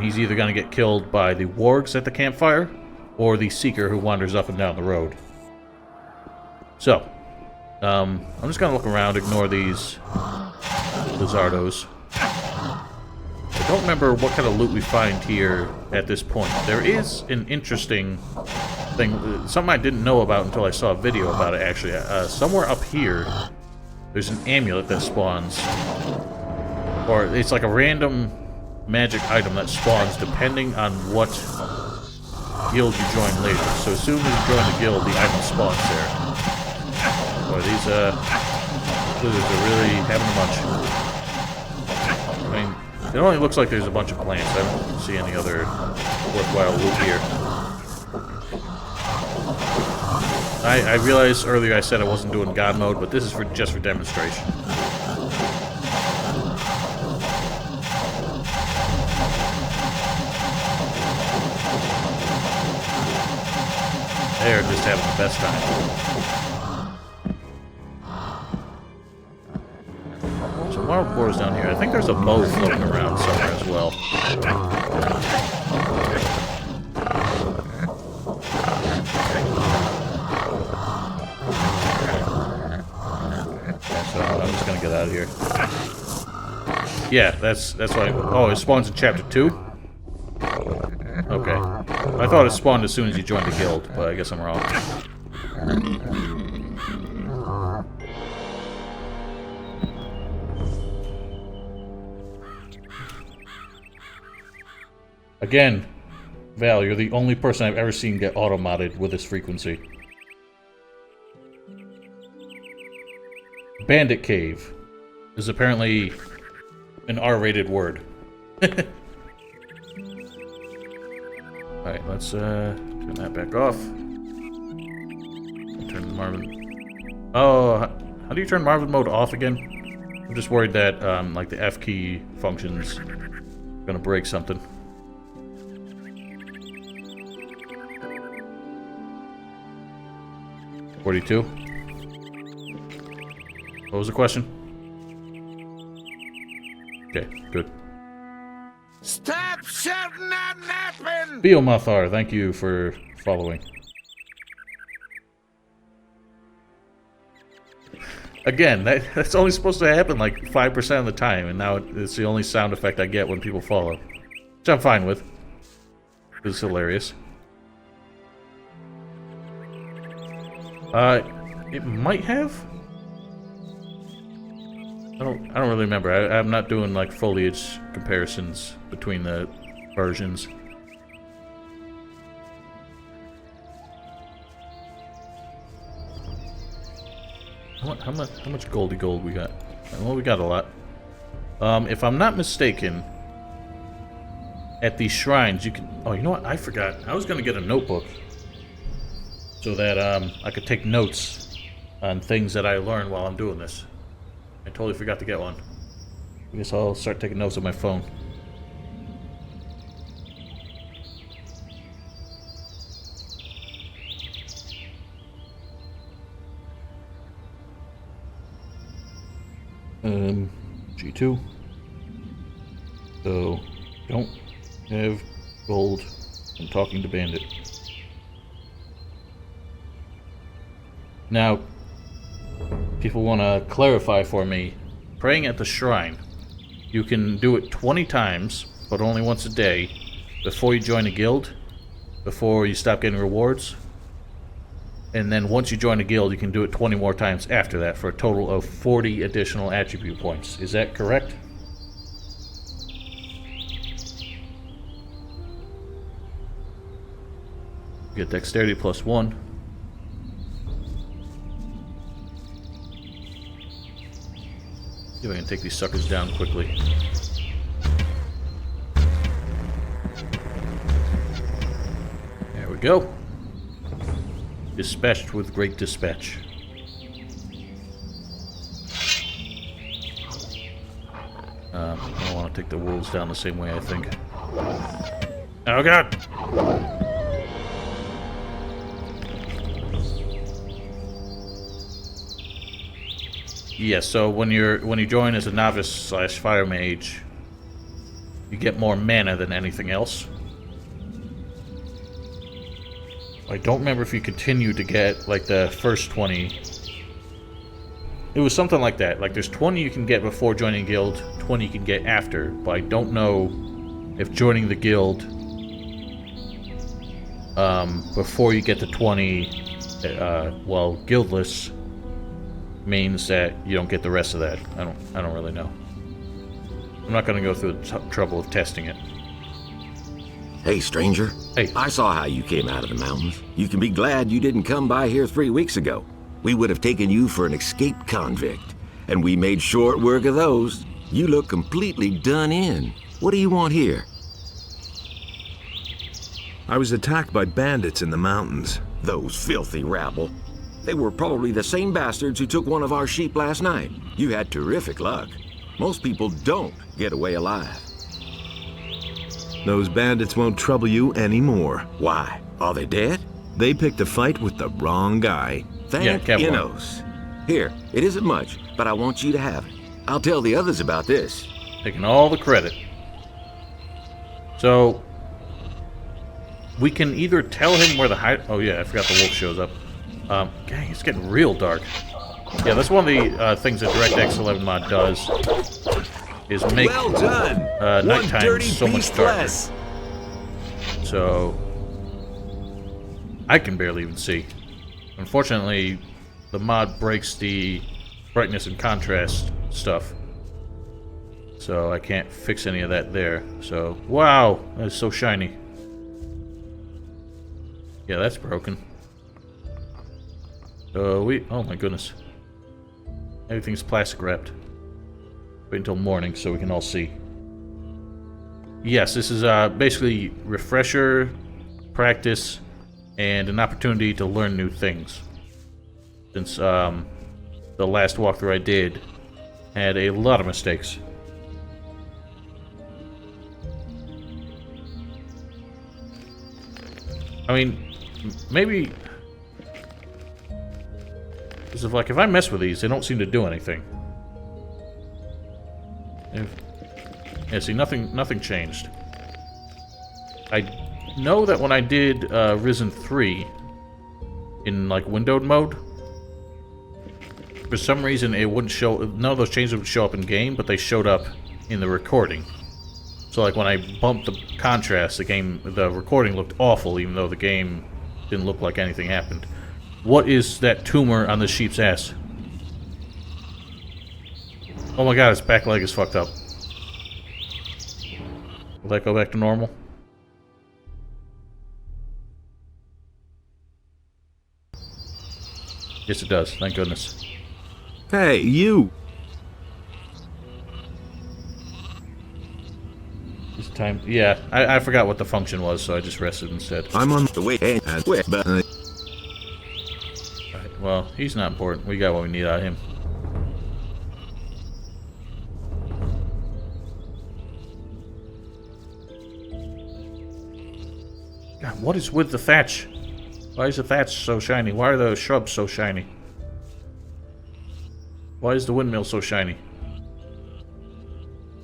he's either going to get killed by the wargs at the campfire, or the Seeker who wanders up and down the road. So, I'm just going to look around, ignore these Lizardos. I don't remember what kind of loot we find here at this point. There is an interesting thing, something I didn't know about until I saw a video about it, actually. Somewhere up here, there's an amulet that spawns. Or it's like a random magic item that spawns depending on what guild you join later. So as soon as you join the guild, the item spawns there. Boy, these lizards are really having a bunch. I mean, it only looks like there's a bunch of plants. I don't see any other worthwhile loot here. I realized earlier I said I wasn't doing God mode, but this is just for demonstration. there just having the best time. So wild boars down here. I think there's a bow floating around somewhere as well. So I'm just gonna get out of here. Yeah, that's why. Oh, it spawns in chapter 2? Okay. I thought it spawned as soon as you joined the guild, but I guess I'm wrong. Again, Val, you're the only person I've ever seen get auto-modded with this frequency. Bandit Cave is apparently an R-rated word. Alright, let's turn that back off. Turn Marvin... Oh, how do you turn Marvin mode off again? I'm just worried that, like, the F key function's gonna break something. $42. What was the question? Okay, good. Stop shouting at napping! Biomathar, thank you for following. Again, that's only supposed to happen like 5% of the time, and now it's the only sound effect I get when people follow. Which I'm fine with. It's hilarious. It might have? I don't really remember. I'm not doing like foliage comparisons between the versions. How much goldy gold we got? Well, we got a lot. If I'm not mistaken, at these shrines you can... Oh, you know what? I forgot. I was gonna get a notebook so that I could take notes on things that I learned while I'm doing this. I totally forgot to get one. I guess I'll start taking notes on my phone. G2. So, don't have gold. I'm talking to Bandit. Now, people want to clarify for me, praying at the shrine, you can do it 20 times, but only once a day, before you join a guild, before you stop getting rewards, and then once you join a guild, you can do it 20 more times after that, for a total of 40 additional attribute points. Is that correct? You get dexterity +1. See if I can take these suckers down quickly. There we go. Dispatched with great dispatch. I don't want to take the wolves down the same way, I think. Oh god! Yeah, so when you join as a novice / fire mage, you get more mana than anything else. I don't remember if you continue to get like the first 20. It was something like that. Like there's 20 you can get before joining a guild, 20 you can get after, but I don't know if joining the guild before you get to 20 well, guildless means that you don't get the rest of that. I don't really know. I'm not going to go through the trouble of testing it. Hey, stranger. Hey. I saw how you came out of the mountains. You can be glad you didn't come by here 3 weeks ago. We would have taken you for an escaped convict, and we made short work of those. You look completely done in. What do you want here? I was attacked by bandits in the mountains. Those filthy rabble. They were probably the same bastards who took one of our sheep last night. You had terrific luck. Most people don't get away alive. Those bandits won't trouble you anymore. Why? Are they dead? They picked a fight with the wrong guy. Thank Kev won. Innos. Here, it isn't much, but I want you to have it. I'll tell the others about this. Taking all the credit. So, we can either tell him where the hide... Oh yeah, I forgot the wolf shows up. Dang, it's getting real dark. Yeah, that's one of the things that DirectX 11 mod does. Is make Well done. nighttime so much darker. Less. So, I can barely even see. Unfortunately, the mod breaks the brightness and contrast stuff. So I can't fix any of that there. So, wow, that's so shiny. Yeah, that's broken. So oh my goodness. Everything's plastic wrapped. Wait until morning so we can all see. Yes, this is basically refresher, practice, and an opportunity to learn new things. Since the last walkthrough I did had a lot of mistakes. I mean, maybe... Because if I mess with these, they don't seem to do anything. Yeah, see, nothing changed. I know that when I did Risen 3 in like windowed mode, for some reason it wouldn't show. None of those changes would show up in game, but they showed up in the recording. So like when I bumped the contrast, the recording looked awful, even though the game didn't look like anything happened. What is that tumor on the sheep's ass? Oh my god, its back leg is fucked up. Will that go back to normal? Yes, it does. Thank goodness. Hey, you! This time, yeah, I forgot what the function was, so I just rested instead. I'm on the way. But Alright, well, he's not important. We got what we need out of him. God, what is with the thatch? Why is the thatch so shiny? Why are the shrubs so shiny? Why is the windmill so shiny?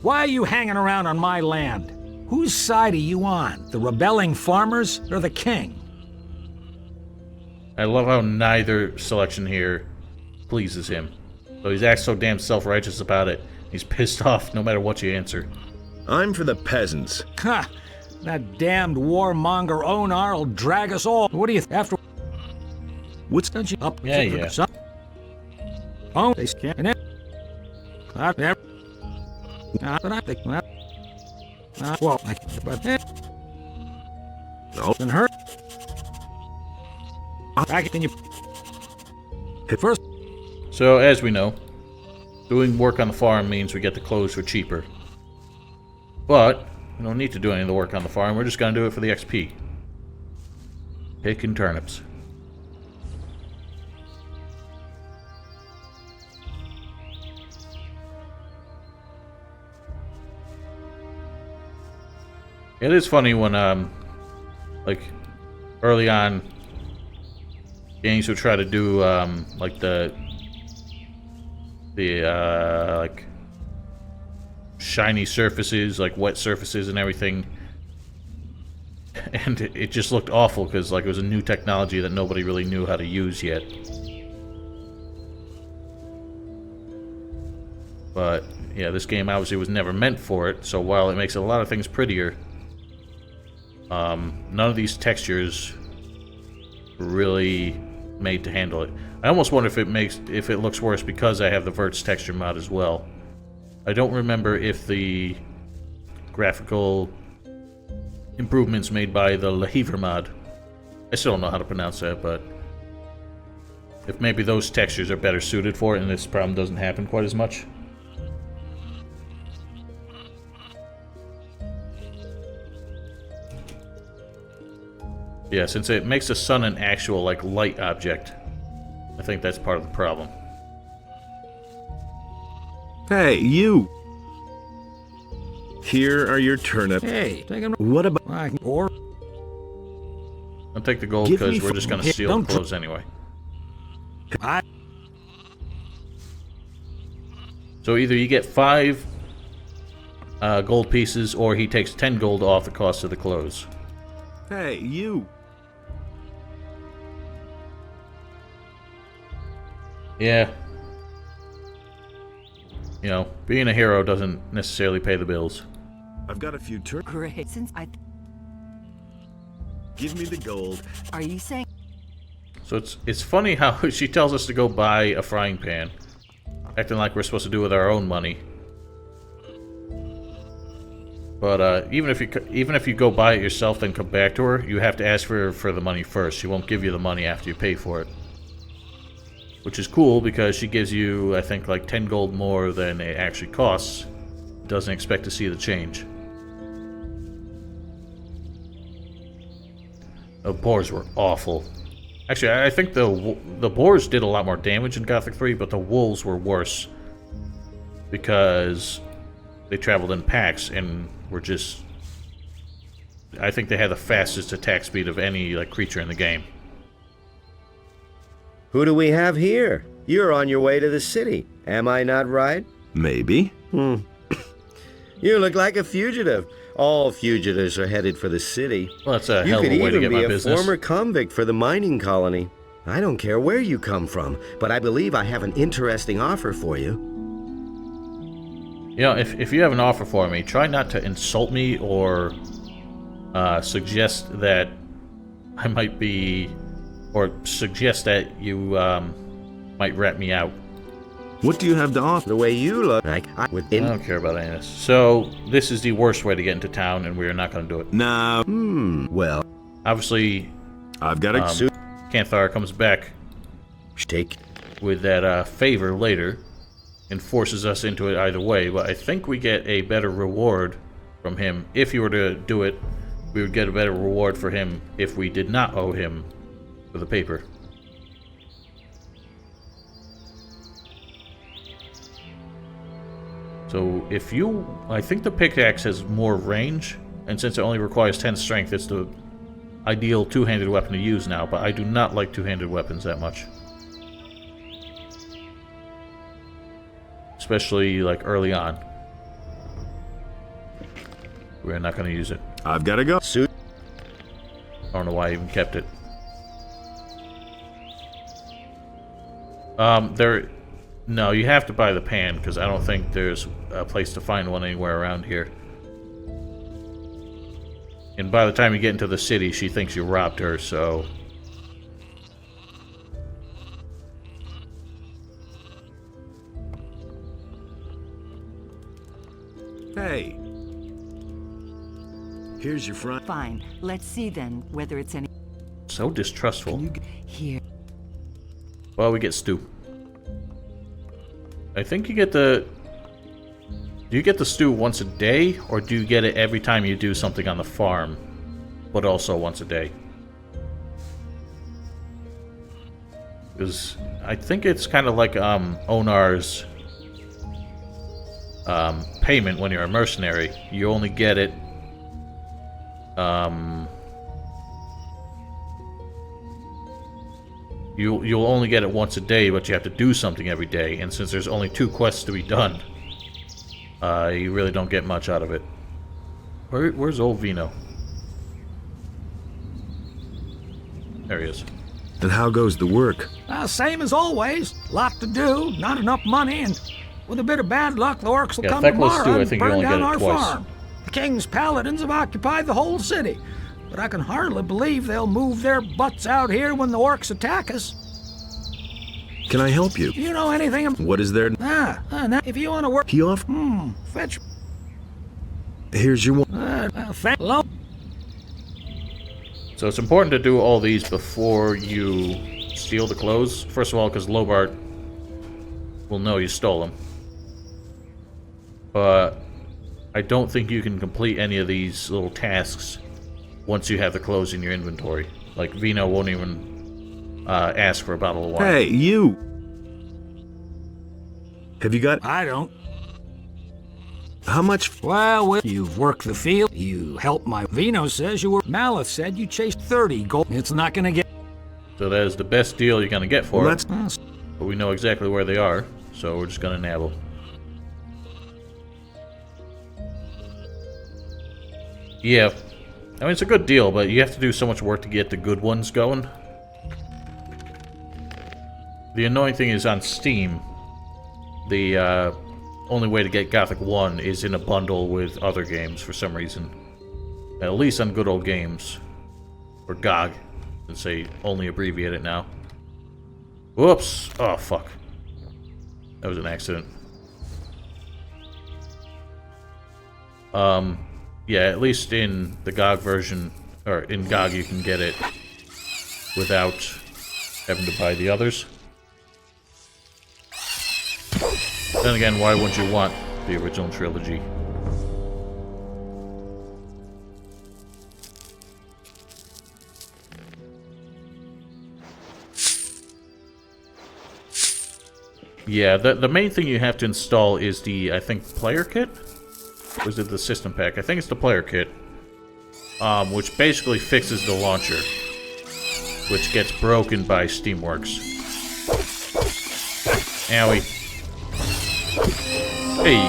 Why are you hanging around on my land? Whose side are you on? The rebelling farmers or the king? I love how neither selection here pleases him. So he's acts so damn self-righteous about it. He's pissed off no matter what you answer. I'm for the peasants. Ha! That damned warmonger Onar will drag us all. What do you after? What's Don't you up? Yeah, yeah. Oh, they can't. Not there. But I think that. Well, but no? and her. Back in you. First. So, as we know, doing work on the farm means we get the clothes for cheaper. But we don't need to do any of the work on the farm. We're just going to do it for the XP. Picking turnips. It is funny when, like, early on, games would try to do, like, like, shiny surfaces, like wet surfaces and everything. And it just looked awful because, like, it was a new technology that nobody really knew how to use yet. But, yeah, this game obviously was never meant for it, so while it makes a lot of things prettier, none of these textures were really made to handle it. I almost wonder if it looks worse because I have the Verts texture mod as well. I don't remember if the graphical improvements made by the Lehever mod, I still don't know how to pronounce that, but if maybe those textures are better suited for it and this problem doesn't happen quite as much. Yeah, since it makes the sun an actual, like, light object, I think that's part of the problem. Hey, you! Here are your turnips. Hey, take him. What about... Or. I'll take the gold Give me because we're just going to Here, steal the don't clothes anyway. I, So either you get 5 gold pieces, or he takes 10 gold off the cost of the clothes. Hey, you! Yeah. You know, being a hero doesn't necessarily pay the bills. I've got a few Great. Since I... Give me the gold. Are you saying... So it's funny how she tells us to go buy a frying pan, acting like we're supposed to do with our own money. But even if you go buy it yourself, then come back to her, you have to ask for the money first. She won't give you the money after you pay for it. Which is cool because she gives you, I think, like 10 gold more than it actually costs. Doesn't expect to see the change. The boars were awful. Actually, I think the boars did a lot more damage in Gothic 3, but the wolves were worse. Because they traveled in packs and were just... I think they had the fastest attack speed of any creature in the game. Who do we have here? You're on your way to the city. Am I not right? Maybe. You look like a fugitive. All fugitives are headed for the city. Well, that's a You hell of could a way to even get my be a business. former convict for the mining colony. I don't care where you come from, but I believe I have an interesting offer for you. You know, if you have an offer for me, try not to insult me or suggest that I might be... or suggest that you might rat me out. What do you have to offer? The way you look, I I don't care about any of this. So, this is the worst way to get into town, and we are not going to do it. Nah. Well, Obviously, I've got a Canthar comes back take. with that favor later and forces us into it either way, but I think we get a better reward from him. If he were to do it, we would get a better reward for him if we did not owe him for the paper. So if you... I think the pickaxe has more range, and since it only requires 10 strength, it's the ideal two-handed weapon to use now, but I do not like two-handed weapons that much. Especially, early on. We're not going to use it. I've got to go. Suit. I don't know why I even kept it. No, you have to buy the pan, because I don't think there's a place to find one anywhere around here. And by the time you get into the city, she thinks you robbed her, so... Hey. Here's your front. Fine. Let's see then whether it's any... So distrustful. Here. Well, we get stew. I think you get the... Do you get the stew once a day, or do you get it every time you do something on the farm, but also once a day? Because I think it's kind of like Onar's payment when you're a mercenary. You only get it... You'll only get it once a day, but you have to do something every day, and since there's only 2 quests to be done, you really don't get much out of it. Where's old Vino? There he is. And how goes the work? Same as always. Lot to do, not enough money, and with a bit of bad luck, the orcs will Yeah, come Feckless tomorrow stew, I and think you burn only down get it our twice. farm. The king's paladins have occupied the whole city, but I can hardly believe they'll move their butts out here when the orcs attack us. Can I help you? Do you know anything about... What is there? Now, if you want to work... He off? Fetch... Here's your one. Hello? So it's important to do all these before you steal the clothes. First of all, because Lobart will know you stole them. But I don't think you can complete any of these little tasks once you have the clothes in your inventory. Like, Vino won't even ask for a bottle of wine. Hey, you! Have you got... I don't. How much? Well, you've worked the field. You helped my... Vino says you were... Malith said you chased 30 gold. It's not gonna get... So that is the best deal you're gonna get for Well, it. But we know exactly where they are, so we're just gonna nabble. Yeah. I mean, it's a good deal, but you have to do so much work to get the good ones going. The annoying thing is on Steam, the only way to get Gothic 1 is in a bundle with other games for some reason. At least on Good Old Games. Or GOG, since they only abbreviate it now. Whoops! Oh, fuck. That was an accident. Yeah, at least in the GOG version, or in GOG you can get it without having to buy the others. Then again, why wouldn't you want the original trilogy? Yeah, the main thing you have to install is the, I think, player kit? Or is it the system pack? I think it's the player kit. Which basically fixes the launcher. Which gets broken by Steamworks. Owie. Hey.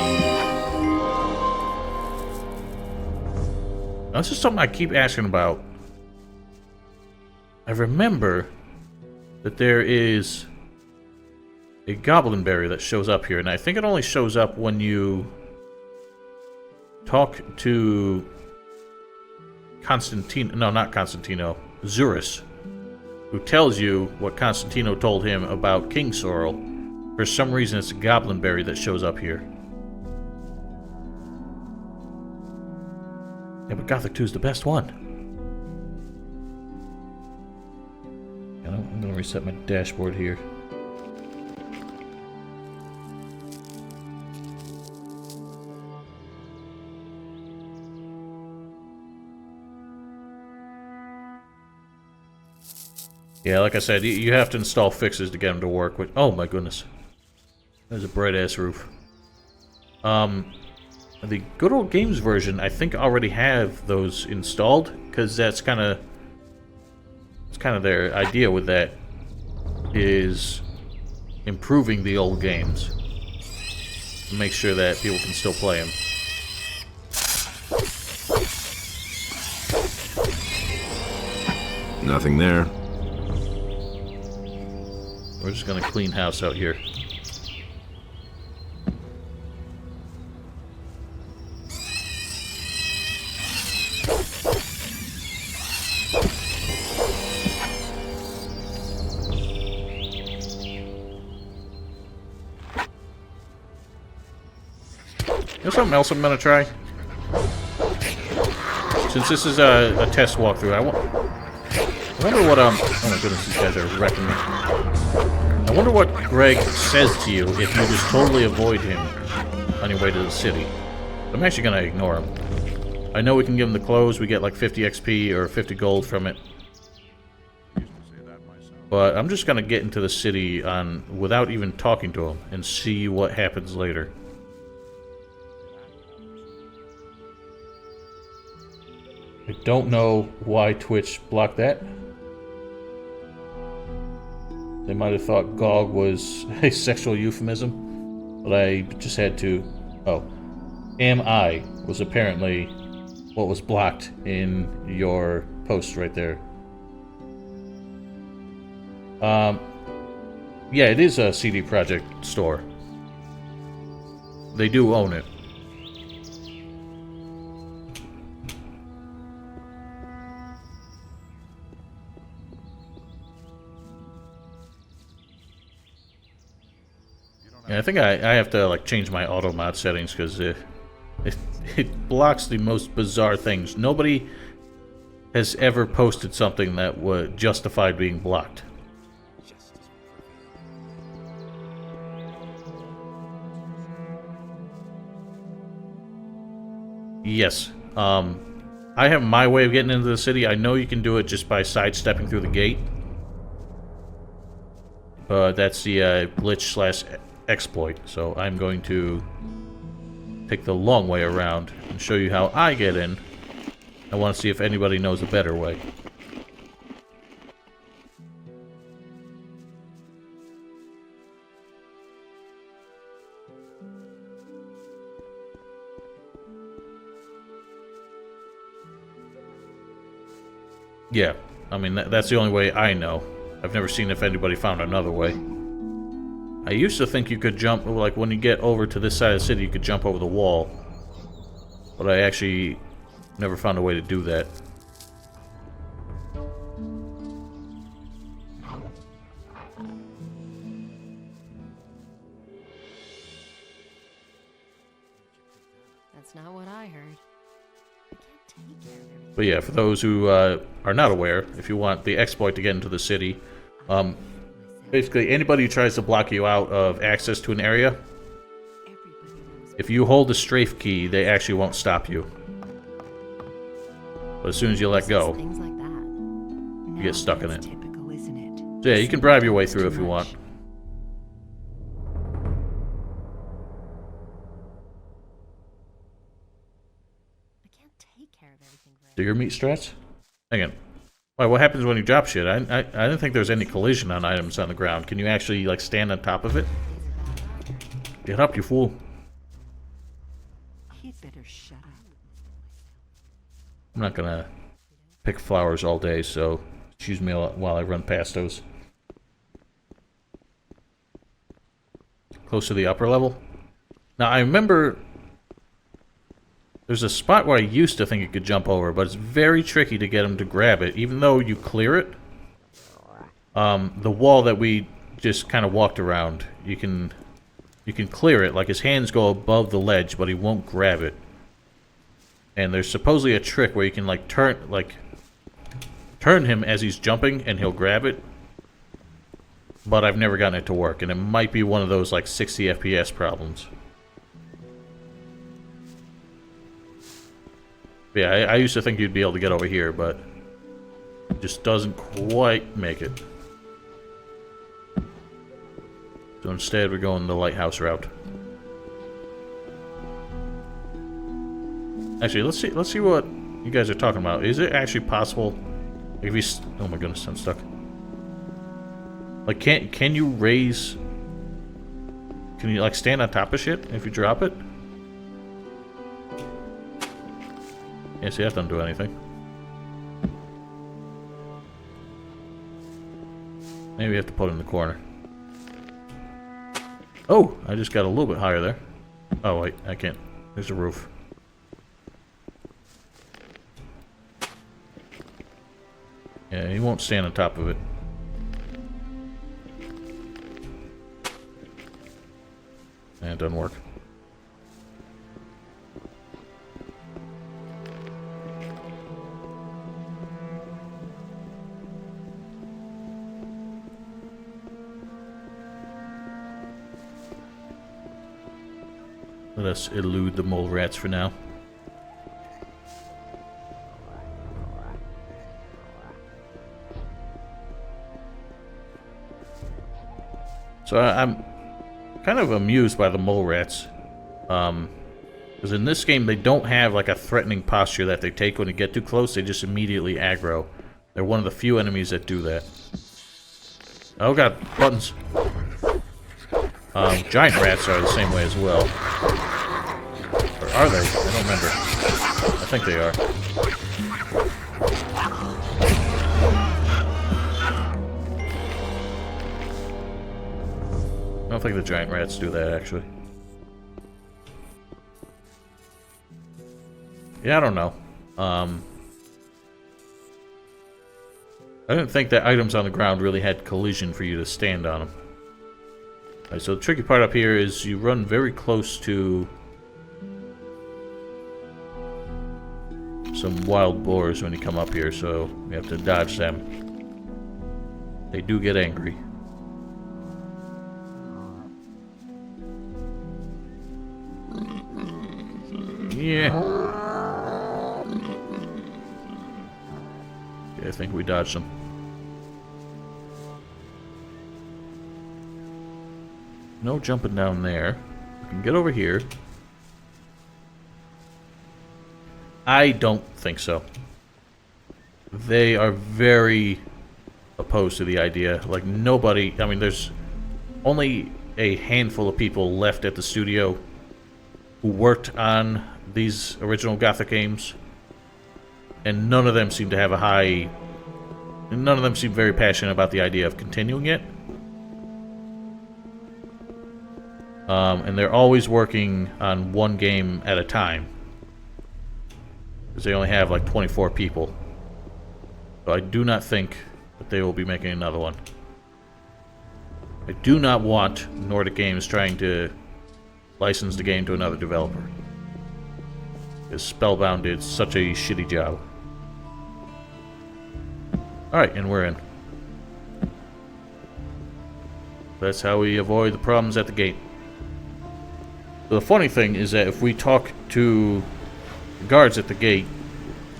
Now, this is something I keep asking about. I remember that there is a goblin berry that shows up here, and I think it only shows up when you talk to Constantino, no, not Constantino, Zurus, who tells you what Constantino told him about King Sorrel. For some reason, it's a goblin berry that shows up here. Yeah, but Gothic 2 is the best one. You know, I'm gonna reset my dashboard here. Yeah, like I said, you have to install fixes to get them to work with. Oh my goodness. There's a bright-ass roof. The Good Old Games version, I think, already have those installed, because that's kind of... It's kind of their idea with that, is improving the old games. To make sure that people can still play them. Nothing there. We're just gonna clean house out here. You know something else I'm gonna try? Since this is a test walkthrough, I wonder what, oh my goodness, these guys are wrecking me. I wonder what Greg says to you if you just totally avoid him on your way to the city. I'm actually gonna ignore him. I know we can give him the clothes, we get like 50 XP or 50 gold from it. But I'm just gonna get into the city without even talking to him and see what happens later. I don't know why Twitch blocked that. They might have thought GOG was a sexual euphemism, but I just had to... Oh. Am I was apparently what was blocked in your post right there. Yeah, it is a CD Projekt store. They do own it. Yeah, I think I have to like change my auto mod settings because it blocks the most bizarre things. Nobody has ever posted something that would justify being blocked. Yes. I have my way of getting into the city. I know you can do it just by sidestepping through the gate. That's the glitch / exploit, so I'm going to take the long way around and show you how I get in. I want to see if anybody knows a better way. Yeah, I mean, that's the only way I know. I've never seen if anybody found another way. I used to think you could jump, like when you get over to this side of the city, you could jump over the wall. But I actually never found a way to do that. That's not what I heard. I can't take care of everything. But yeah, for those who are not aware, if you want the exploit to get into the city, basically anybody who tries to block you out of access to an area, if you hold the strafe key, they actually won't stop you. But as soon as you let go, you get stuck in it. So yeah, you can bribe your way through if you want. Do your meat strats? Hang on. Wait, what happens when you drop shit? I didn't think there was any collision on items on the ground. Can you actually, like, stand on top of it? Get up, you fool. He'd better shut up. I'm not gonna pick flowers all day, so excuse me while I run past those. Close to the upper level? Now, I remember there's a spot where I used to think you could jump over, but it's very tricky to get him to grab it. Even though you clear it, the wall that we just kind of walked around, you can clear it. Like, his hands go above the ledge, but he won't grab it. And there's supposedly a trick where you can, like, turn him as he's jumping, and he'll grab it. But I've never gotten it to work, and it might be one of those, like, 60 FPS problems. Yeah, I used to think you'd be able to get over here, but it just doesn't quite make it. So instead, we're going the lighthouse route. Actually, let's see what you guys are talking about. Is it actually possible? If you, oh my goodness, I'm stuck. Like, can you raise? Can you, like, stand on top of shit if you drop it? Yeah, see, that doesn't do anything. Maybe we have to put it in the corner. Oh, I just got a little bit higher there. Oh, wait, I can't. There's a roof. Yeah, he won't stand on top of it. And it doesn't work. Let us elude the mole rats for now. So I'm kind of amused by the mole rats. Because in this game, they don't have like a threatening posture that they take when you get too close. They just immediately aggro. They're one of the few enemies that do that. Oh god, buttons. Giant rats are the same way as well. Or are they? I don't remember. I think they are. I don't think the giant rats do that, actually. Yeah, I don't know. I didn't think that items on the ground really had collision for you to stand on them. Alright, so the tricky part up here is you run very close to some wild boars when you come up here, so you have to dodge them. They do get angry. Yeah. Okay, I think we dodged them. No jumping down there. We can get over here. I don't think so. They are very opposed to the idea. Like, nobody... I mean, there's only a handful of people left at the studio who worked on these original Gothic games, and none of them seem to have a high... None of them seem very passionate about the idea of continuing it. And they're always working on one game at a time, because they only have like 24 people. So I do not think that they will be making another one. I do not want Nordic Games trying to license the game to another developer, because Spellbound did such a shitty job. Alright, and we're in. That's how we avoid the problems at the gate. The funny thing is that if we talk to the guards at the gate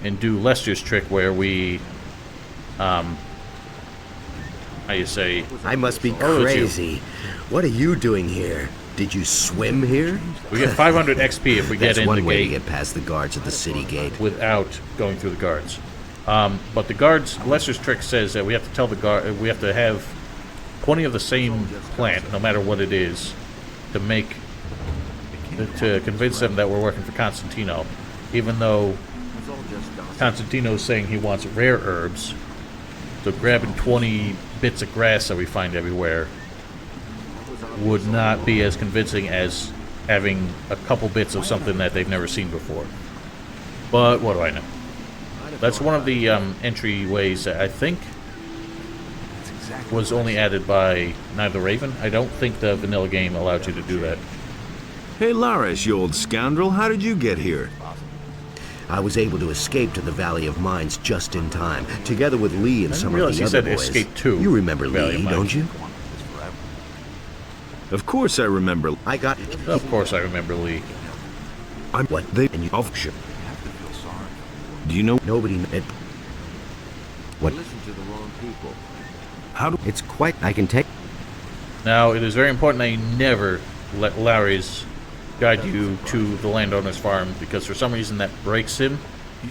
and do Lester's trick where we, how you say... I must be crazy. What are you doing here? Did you swim here? We get 500 XP if we get in the gate. That's one way to get past the guards at the city gate. Without going through the guards. But the guards, Lester's trick says that we have to tell the guard, we have to have 20 of the same plant, no matter what it is, to convince them that we're working for Constantino, even though Constantino's saying he wants rare herbs. So grabbing 20 bits of grass that we find everywhere would not be as convincing as having a couple bits of something that they've never seen before. But what do I know? That's one of the entryways that I think was only added by Night of the Raven. I don't think the vanilla game allowed you to do that. Hey, Laris, you old scoundrel, how did you get here? I was able to escape to the Valley of Mines just in time, together with Lee and some of the other boys. I didn't realize he said escape to. You remember Lee, don't you? Of course I remember. Of course I remember Lee. I'm what they and you off ship. Do you know nobody? What? Listen to the wrong people. How do? It's quite. I can take. Now it is very important that you never let Larry's guide you to the landowner's farm, because for some reason that breaks him,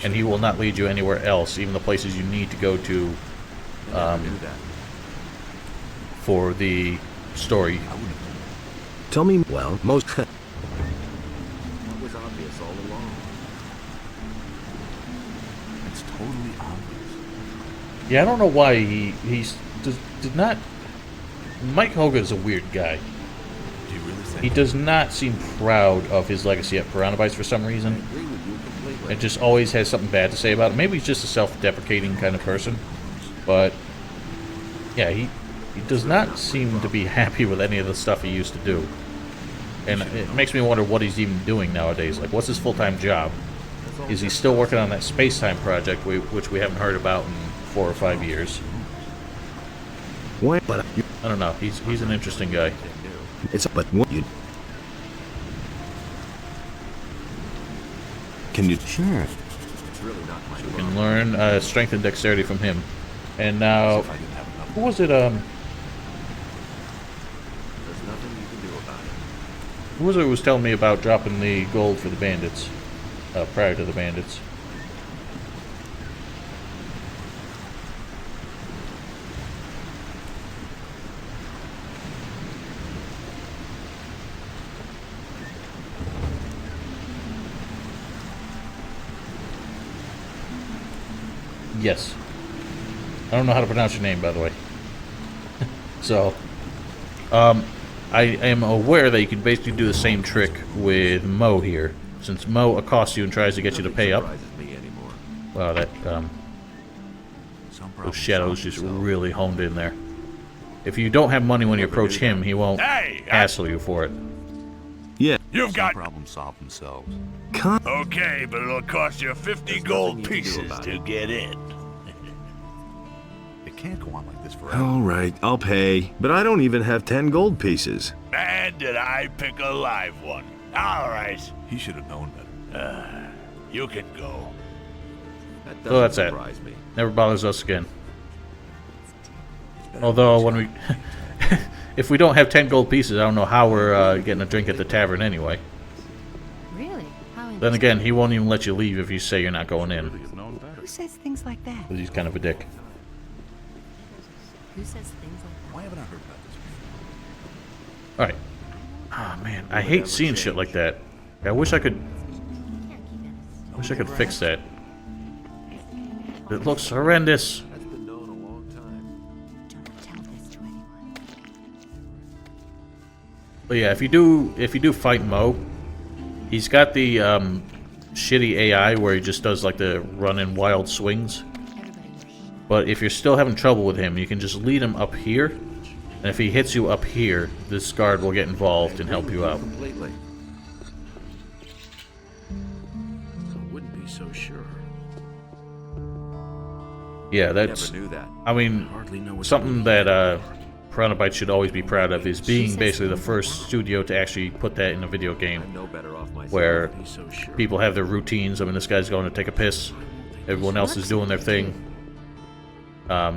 and he will not lead you anywhere else, even the places you need to go to for the story. Tell me. Well, most. That was obvious all along. It's totally obvious. Yeah, I don't know why he did not. Mike Hogan is a weird guy. Do you really think he does not seem proud of his legacy at Piranha Bytes for some reason. It just always has something bad to say about it. Maybe he's just a self-deprecating kind of person, but yeah, he does not seem to be happy with any of the stuff he used to do. And it makes me wonder what he's even doing nowadays. Like, what's his full-time job? Is he still working on that space-time project, which we haven't heard about in 4 or 5 years? What? But I don't know. He's an interesting guy. It's but what you can you? Sure. It's really not my You can learn strength and dexterity from him. And now, who was it? There's nothing you can do about it. Who was it who was telling me about dropping the gold for the bandits prior to the bandits? Yes. I don't know how to pronounce your name, by the way. So, I am aware that you can basically do the same trick with Mo here, since Mo accosts you and tries to get you to pay up. Wow, that those shadows just really honed in there. If you don't have money when you approach him, he won't hassle you for it. Yeah. You've got problem solve themselves. Okay, but it'll cost you 50 gold pieces to get in. It can't go on like this forever. All right, I'll pay, but I don't even have 10 gold pieces. Man, did I pick a live one. All right. He should have known better. You can go. So that's it. Never bothers us again. Although, when we... if we don't have 10 gold pieces, I don't know how we're getting a drink at the tavern anyway. Really? How Then again, he won't even let you leave if you say you're not going in. Who says things like that? 'Cause he's kind of a dick. Who says things like that? Why haven't I heard about this before? Alright. Oh man, I hate seeing shit like that. I wish I could fix that. It looks horrendous. Don't tell this to anyone. But yeah, if you do fight Mo, he's got the shitty AI where he just does like the run in wild swings. But if you're still having trouble with him, you can just lead him up here, and if he hits you up here, this guard will get involved and help you out. Completely. I wouldn't be so sure. Yeah, that's. Never knew that. I mean, Hardly know what something that Piranha should always be proud of is being basically the first studio to actually put that in a video game, I'm no better off myself. where Be so sure. people have their routines. I mean, this guy's going to take a piss. Everyone else is doing their thing.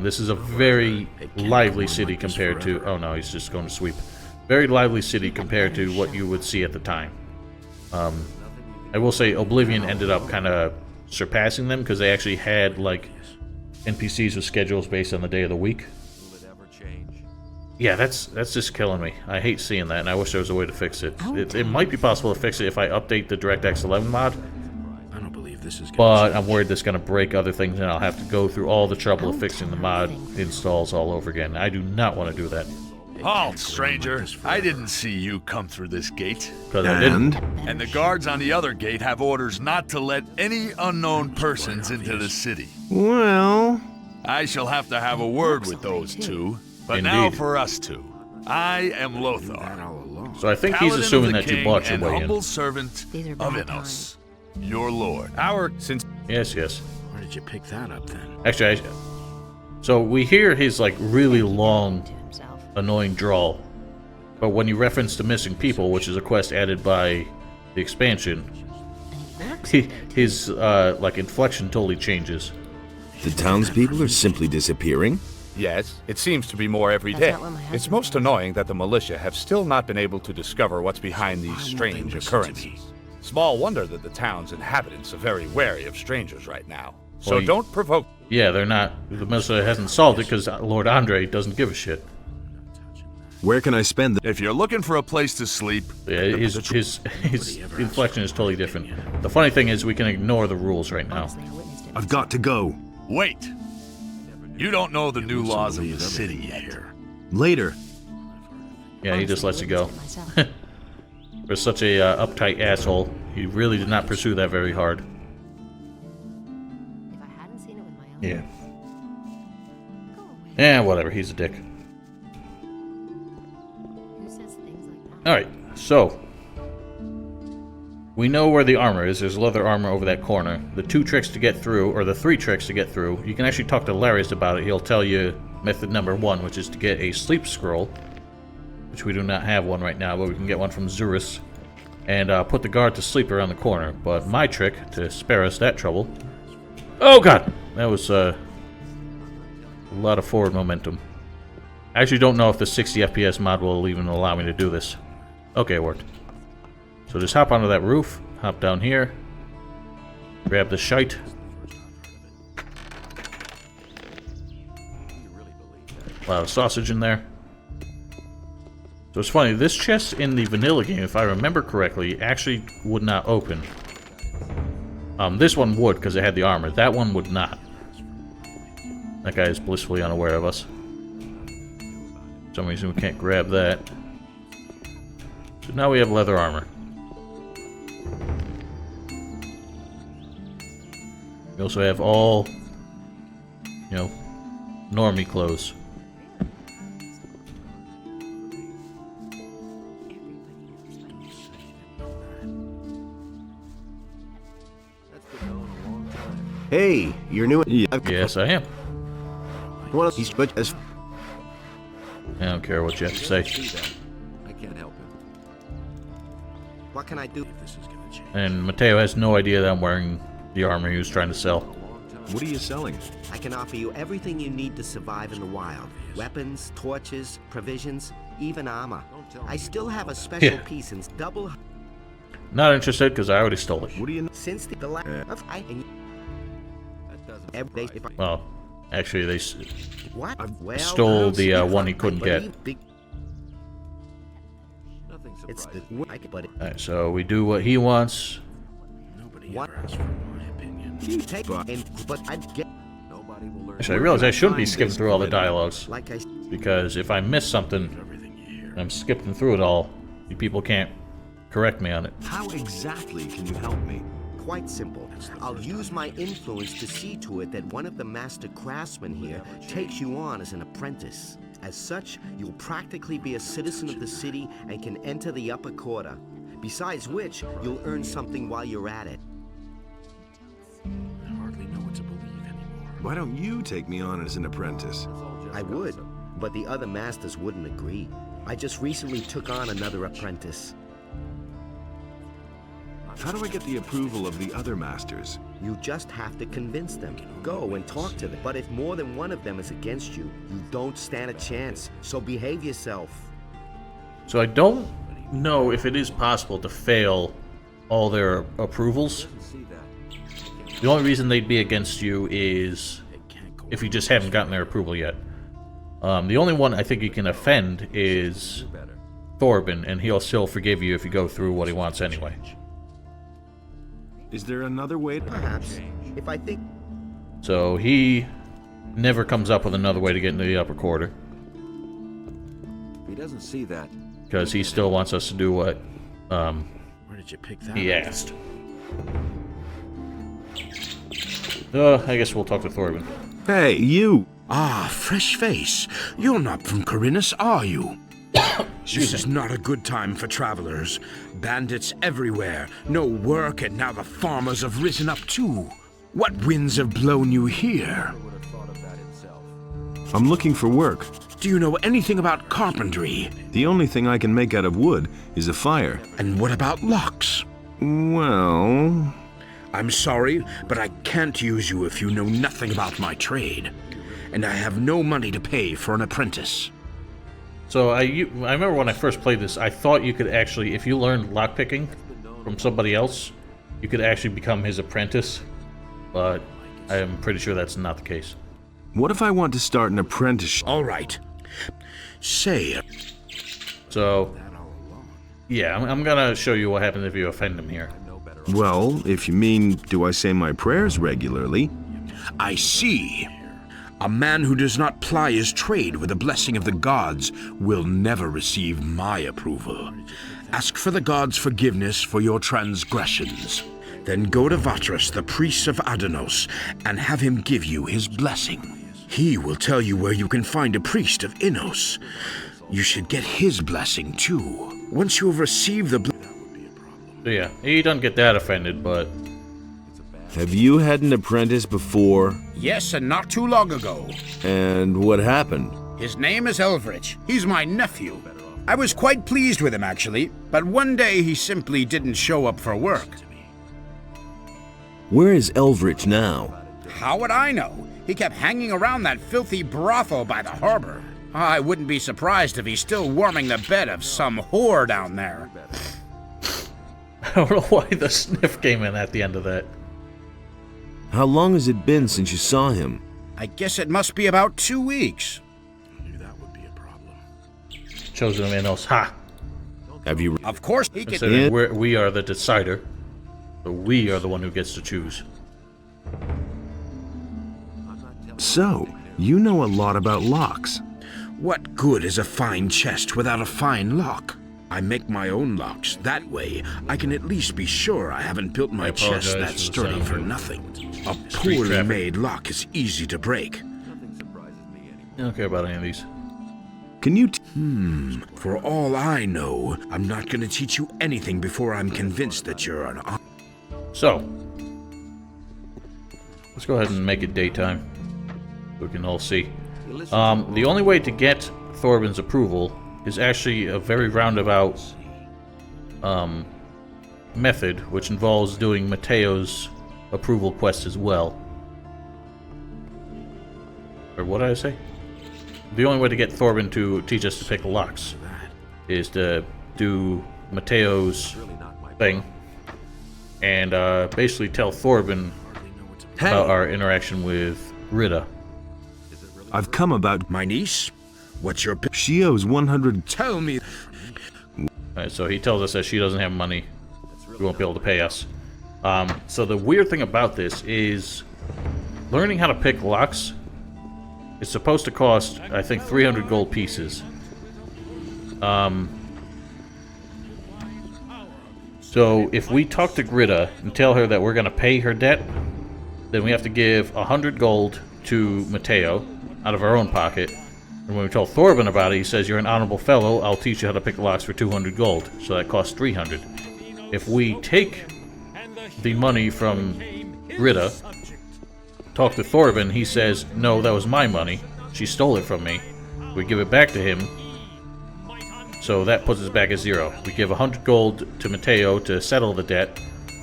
This is a very lively city compared to... Oh no, he's just going to sweep. Very lively city compared to what you would see at the time. I will say Oblivion ended up kind of surpassing them because they actually had like NPCs with schedules based on the day of the week. Will it ever change? Yeah, that's just killing me. I hate seeing that, and I wish there was a way to fix it. It might be possible to fix it if I update the DirectX 11 mod. I don't believe this is. But I'm worried that's going to break other things, and I'll have to go through all the trouble of fixing the mod installs all over again. I do not want to do that. Halt, stranger. I didn't see you come through this gate. Because I didn't. And the guards on the other gate have orders not to let any unknown persons into the city. Well, I shall have to have a word with those two. But now Indeed. for us two. I am Lothar, So I think he's Paladin assuming of the that you king bought your and way in. humble servant These are of bad Innos, your lord. Our since Yes, yes. Where did you pick that up then? Actually, so we hear his like really long, To himself. annoying drawl, but when you reference the missing people, which is a quest added by the expansion, his like inflection totally changes. The townspeople are simply disappearing. Yes, it seems to be more every That's day. not what my husband It's most annoying that the militia have still not been able to discover what's behind these strange occurrences. Small wonder that the town's inhabitants are very wary of strangers right now. So Well, don't provoke. Yeah, they're not. The militia hasn't solved it because Lord Andre doesn't give a shit. Where can I spend the... if you're looking for a place to sleep, Yeah, his inflection is totally different. The funny thing is, we can ignore the rules right now. Honestly, I witnessed it I've got to go. wait. You don't know the new laws of the city yet. Later. Yeah, he just lets you go. myself. For such a uptight asshole, he really did not pursue that very hard. If I hadn't seen it with my own Yeah. Go away. Yeah, whatever. He's a dick. Who says things like that? Alright, so we know where the armor is. There's leather armor over that corner. The 2 tricks to get through, or the 3 tricks to get through, you can actually talk to Larius about it. He'll tell you method number 1, which is to get a sleep scroll, which we do not have one right now, but we can get one from Zurus, and put the guard to sleep around the corner. But my trick, to spare us that trouble... Oh god! That was a lot of forward momentum. I actually don't know if the 60 FPS mod will even allow me to do this. Okay, it worked. So just hop onto that roof, hop down here, grab the shite. A lot of sausage in there. So it's funny, this chest in the vanilla game, if I remember correctly, actually would not open. This one would, because it had the armor. That one would not. That guy is blissfully unaware of us. For some reason we can't grab that. So now we have leather armor. We also have all, you know, normie clothes. hey, you're new. Yes, I am. One of these, but as I don't care what you have to say. I can't help him. What can I do? And Mateo has no idea that I'm wearing the armor he was trying to sell. What are you selling? I can offer you everything you need to survive in the wild. Weapons, torches, provisions, even armor. I still have a special Yeah. piece in double... not interested because I already stole it. What do you know? Since the last of I and every day if I, Well, actually, they what? Well, stole the if one I he couldn't get. believe big- It's the but it, Alright, so we do what he wants. what? You take but I get Actually, I realize I shouldn't be skipping through all the dialogues. like I Because if I miss something, I'm skipping through it all. You people can't correct me on it. How exactly can you help me? quite simple. I'll use my influence to see to it that one of the master craftsmen here takes you on as an apprentice. As such, you'll practically be a citizen of the city and can enter the upper quarter. Besides which, you'll earn something while you're at it. I hardly know what to believe anymore. Why don't you take me on as an apprentice? I would, but the other masters wouldn't agree. I just recently took on another apprentice. How do I get the approval of the other masters? You just have to convince them. Go and talk to them. But if more than one of them is against you, you don't stand a chance. So behave yourself. So I don't know if it is possible to fail all their approvals. The only reason they'd be against you is if you just haven't gotten their approval yet. The only one I think you can offend is Thorben, and he'll still forgive you if you go through what he wants anyway. Is there another way? Perhaps. If I think... So he never comes up with another way to get into the upper quarter. He doesn't see that. Because he still wants us to do what Where did you pick that? he asked. I guess we'll talk to Thorben. Hey, you! Ah, fresh face. You're not from Khorinis, are you? This is not a good time for travelers. Bandits everywhere, no work, and now the farmers have risen up too. What winds have blown you here? I'm looking for work. Do you know anything about carpentry? The only thing I can make out of wood is a fire. And what about locks? Well... I'm sorry, but I can't use you if you know nothing about my trade. And I have no money to pay for an apprentice. So I remember when I first played this, I thought you could actually, if you learned lockpicking from somebody else, you could actually become his apprentice. But I'm pretty sure that's not the case. What if I want to start an apprenticeship? All right. Say. So, yeah, I'm gonna show you what happens if you offend him here. Well, if you mean, do I say my prayers regularly? I see. A man who does not ply his trade with the blessing of the gods will never receive my approval. Ask for the gods' forgiveness for your transgressions. Then go to Vatras, the priest of Adanos, and have him give you his blessing. He will tell you where you can find a priest of Innos. You should get his blessing too. Once you have received the So yeah, he doesn't get that offended, but... Have you had an apprentice before? Yes, and not too long ago. And what happened? His name is Elvrich. He's my nephew. I was quite pleased with him, actually, but one day he simply didn't show up for work. Where is Elvrich now? How would I know? He kept hanging around that filthy brothel by the harbor. I wouldn't be surprised if he's still warming the bed of some whore down there. I don't know why the sniff came in at the end of that. How long has it been since you saw him? I guess it must be about 2 weeks. Chosen of Innos. Ha! Have you... Of course he can... Considering we are the decider, so we are the one who gets to choose. So, you know a lot about locks. What good is a fine chest without a fine lock? I make my own locks. That way, I can at least be sure I haven't built my chest that sturdy for nothing. A poorly made lock is easy to break. I don't care about any of these. Can you... For all I know, I'm not going to teach you anything before I'm convinced that you're an... So, let's go ahead and make it daytime. We can all see. The only way to get Thorben's approval is actually a very roundabout method, which involves doing Mateo's approval quest as well. Or what did I say? The only way to get Thorben to teach us to pick locks is to do Mateo's thing, and basically tell Thorben about our interaction with Rita. I've come about my niece. What's your... She owes 100... Tell me... Alright, so he tells us that she doesn't have money. She won't be able to pay us. So the weird thing about this is learning how to pick locks is supposed to cost, I think, 300 gold pieces. So if we talk to Grita and tell her that we're going to pay her debt, then we have to give 100 gold to Matteo out of our own pocket. And when we tell Thorben about it, he says, "You're an honorable fellow, I'll teach you how to pick locks for 200 gold. So that costs 300. If we take the money from Grita, talk to Thorben, he says, "No, that was my money. She stole it from me." We give it back to him. So that puts us back at 0. We give 100 gold to Matteo to settle the debt.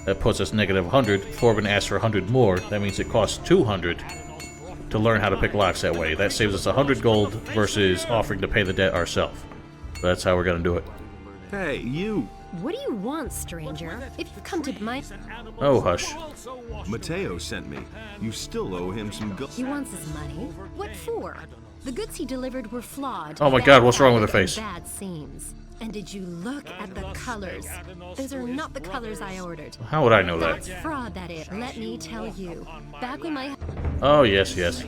That puts us negative 100. Thorben asks for 100 more. That means it costs 200 to learn how to pick locks that way. That saves us 100 gold versus offering to pay the debt ourselves. So that's how we're going to do it. Hey, you! What do you want, stranger? If you've come to my... Oh, hush. Matteo sent me. You still owe him some gold. He wants his money? What for? The goods he delivered were flawed. Oh my god, what's wrong with her face? Bad seams. And did you look at the colors? Those are not the colors I ordered. How would I know that? That's fraud, that is. Let me tell you. Back when my... Oh, yes, yes.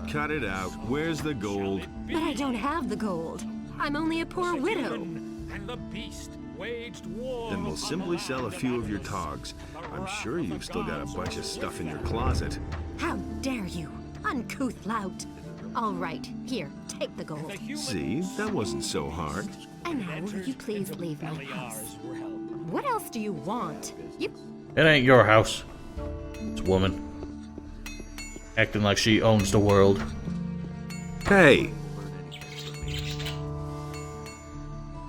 Cut it out. Where's the gold? But I don't have the gold. I'm only a poor widow. Then we'll simply sell a few of your togs. I'm sure you've still got a bunch of stuff in your closet. How dare you, uncouth lout. All right, here, take the gold. See, that wasn't so hard. And now, will you please leave my house? What else do you want? You... It ain't your house. It's a woman. Acting like she owns the world. Hey!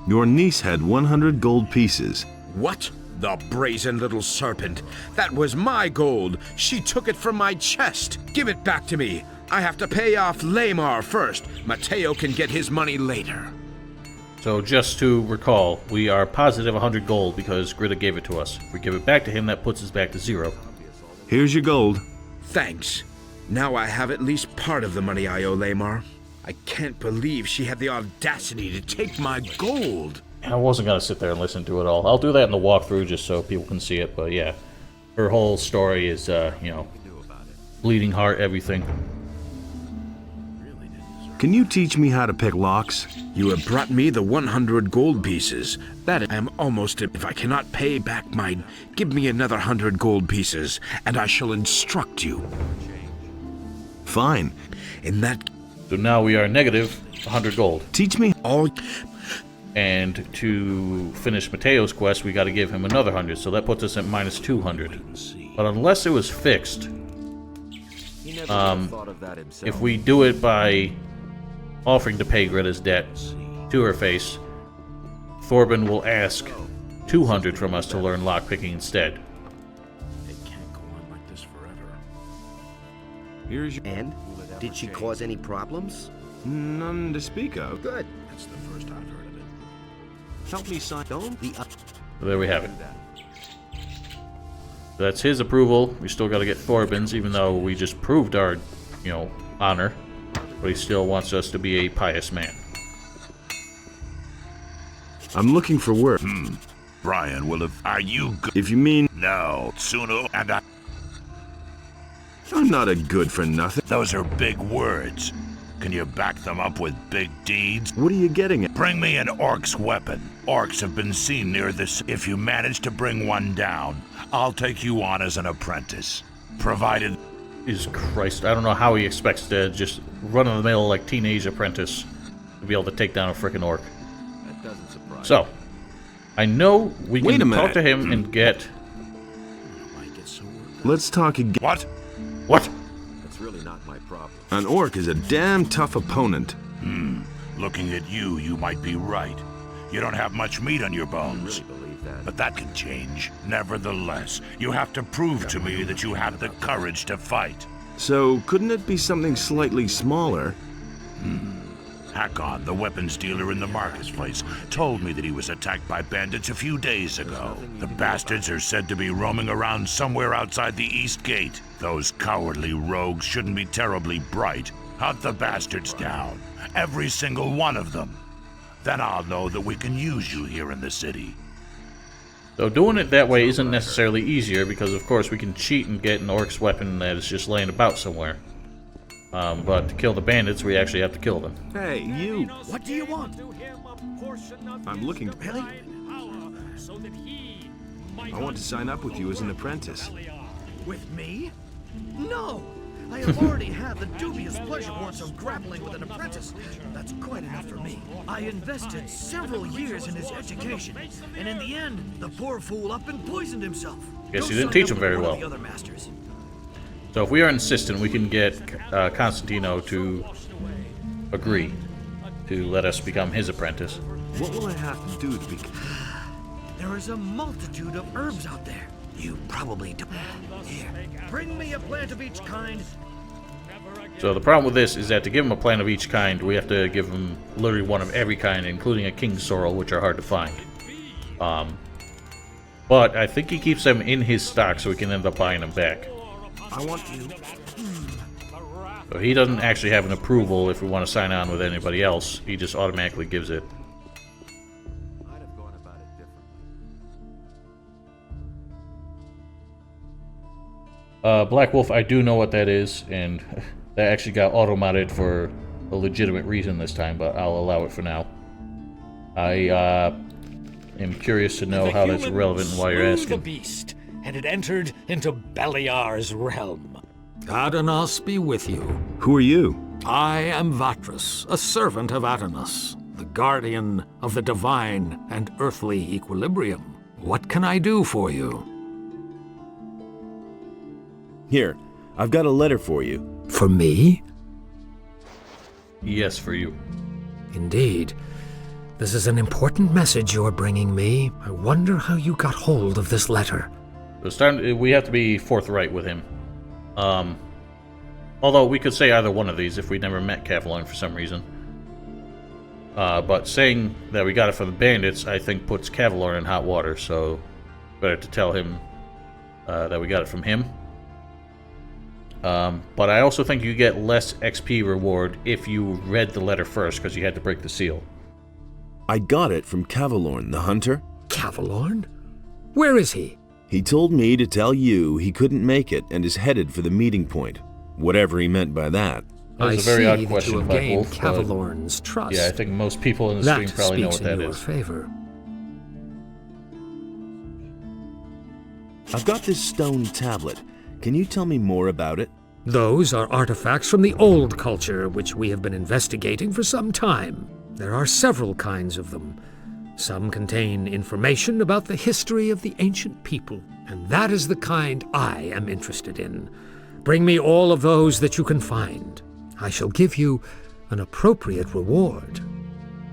Your niece had 100 gold pieces. What? The brazen little serpent. That was my gold. She took it from my chest. Give it back to me. I have to pay off Lamar first. Matteo can get his money later. So just to recall, we are positive 100 gold because Grita gave it to us. If we give it back to him, that puts us back to 0. Here's your gold. Thanks. Now I have at least part of the money I owe Lamar. I can't believe she had the audacity to take my gold. I wasn't going to sit there and listen to it all. I'll do that in the walkthrough just so people can see it, but yeah. Her whole story is, you know, bleeding heart, everything. Can you teach me how to pick locks? You have brought me the 100 gold pieces. That I am almost... If I cannot pay back mine, give me another 100 gold pieces, and I shall instruct you. Fine. In that... So now we are negative 100 gold. Teach me all... And to finish Matteo's quest, we got to give him another 100, so that puts us at minus 200. But unless it was fixed, if we do it by offering to pay Greta's debt to her face, Thorben will ask 200 from us to learn lockpicking instead. It can't go on like this forever. Here's your... And? Did she cause any problems? None to speak of. Good. That's the first I've heard of it. Help me sign. Don't be up. So there we have it. So that's his approval. We still got to get Thorben's, even though we just proved our, you know, honor. But he still wants us to be a pious man. I'm looking for work. Brian will have... Are you good? If you mean... No, Suno and I... I'm not a good for nothing. Those are big words. Can you back them up with big deeds? What are you getting at? Bring me an orc's weapon. Orcs have been seen near this. If you manage to bring one down, I'll take you on as an apprentice. Provided... Jesus Christ, I don't know how he expects to just run-of-the-mill, like, teenage apprentice to be able to take down a frickin' orc. That doesn't surprise So, I know we Wait a can minute. talk to him and get... Let's talk again. What? What? That's really not my problem. An orc is a damn tough opponent. Looking at you, you might be right. You don't have much meat on your bones. Really believe that. But that can change. Nevertheless, you have to prove to me that you have the courage to fight. So, couldn't it be something slightly smaller? Hakon, the weapons dealer in the marketplace, told me that he was attacked by bandits a few days ago. The bastards are said to be roaming around somewhere outside the East Gate. Those cowardly rogues shouldn't be terribly bright. Hunt the bastards down, every single one of them. Then I'll know that we can use you here in the city. So doing it that way isn't necessarily easier, because of course we can cheat and get an orc's weapon that is just laying about somewhere. But to kill the bandits, we actually have to kill them. Hey, you! What do you want? I'm looking... Really? I want to sign up with you as an apprentice. With me? No! I have already had the dubious pleasure once of grappling with an apprentice. That's quite enough for me. I invested several years in his education, and in the end, the poor fool up and poisoned himself. Guess you didn't teach him very well. So if we are insistent, we can get Constantino to agree to let us become his apprentice. What will I have to do to become... There is a multitude of herbs out there. You probably don't. Here, bring me a plant of each kind. So the problem with this is that to give him a plant of each kind, we have to give him literally one of every kind, including a king's sorrel, which are hard to find. But I think he keeps them in his stock, so we can end up buying them back. I want you. So he doesn't actually have an approval if we want to sign on with anybody else. He just automatically gives it. I'd have gone about it differently. Black Wolf, I do know what that is, and that actually got auto-modded for a legitimate reason this time, but I'll allow it for now. I am curious to know how that's relevant and why you're asking. The beast, and it entered into Beliar's realm. Adanos be with you. Who are you? I am Vatras, a servant of Adanos, the guardian of the divine and earthly equilibrium. What can I do for you? Here, I've got a letter for you. For me? Yes, for you. Indeed. This is an important message you're bringing me. I wonder how you got hold of this letter. We have to be forthright with him. Although we could say either one of these if we never met Kavaloin for some reason. But saying that we got it from the bandits, I think puts Kavaloin in hot water, so better to tell him that we got it from him. But I also think you get less XP reward if you read the letter first, because you had to break the seal. I got it from Kavaloin, the hunter. Kavaloin? Where is he? He told me to tell you he couldn't make it and is headed for the meeting point. Whatever he meant by that. That was a very odd question, you have Black gained Wolf, Kavaloin's trust. Yeah, I think most people in the stream probably know what that is. Favor. I've got this stone tablet. Can you tell me more about it? Those are artifacts from the old culture, which we have been investigating for some time. There are several kinds of them. Some contain information about the history of the ancient people, and that is the kind I am interested in. Bring me all of those that you can find. I shall give you an appropriate reward.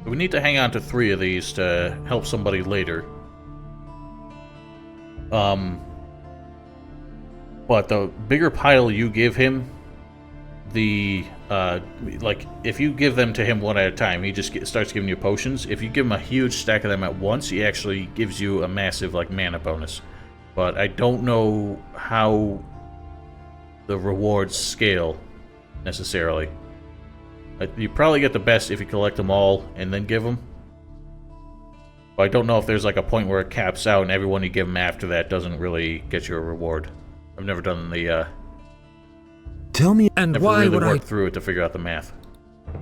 We need to hang on to 3 of these to help somebody later. But the bigger pile you give him, like, if you give them to him one at a time, he just starts giving you potions. If you give him a huge stack of them at once, he actually gives you a massive, like, mana bonus. But I don't know how the rewards scale, necessarily. You probably get the best if you collect them all and then give them. But I don't know if there's, like, a point where it caps out and everyone you give them after that doesn't really get you a reward. I've never done the, Tell me, and never why really would worked through it to figure out the math.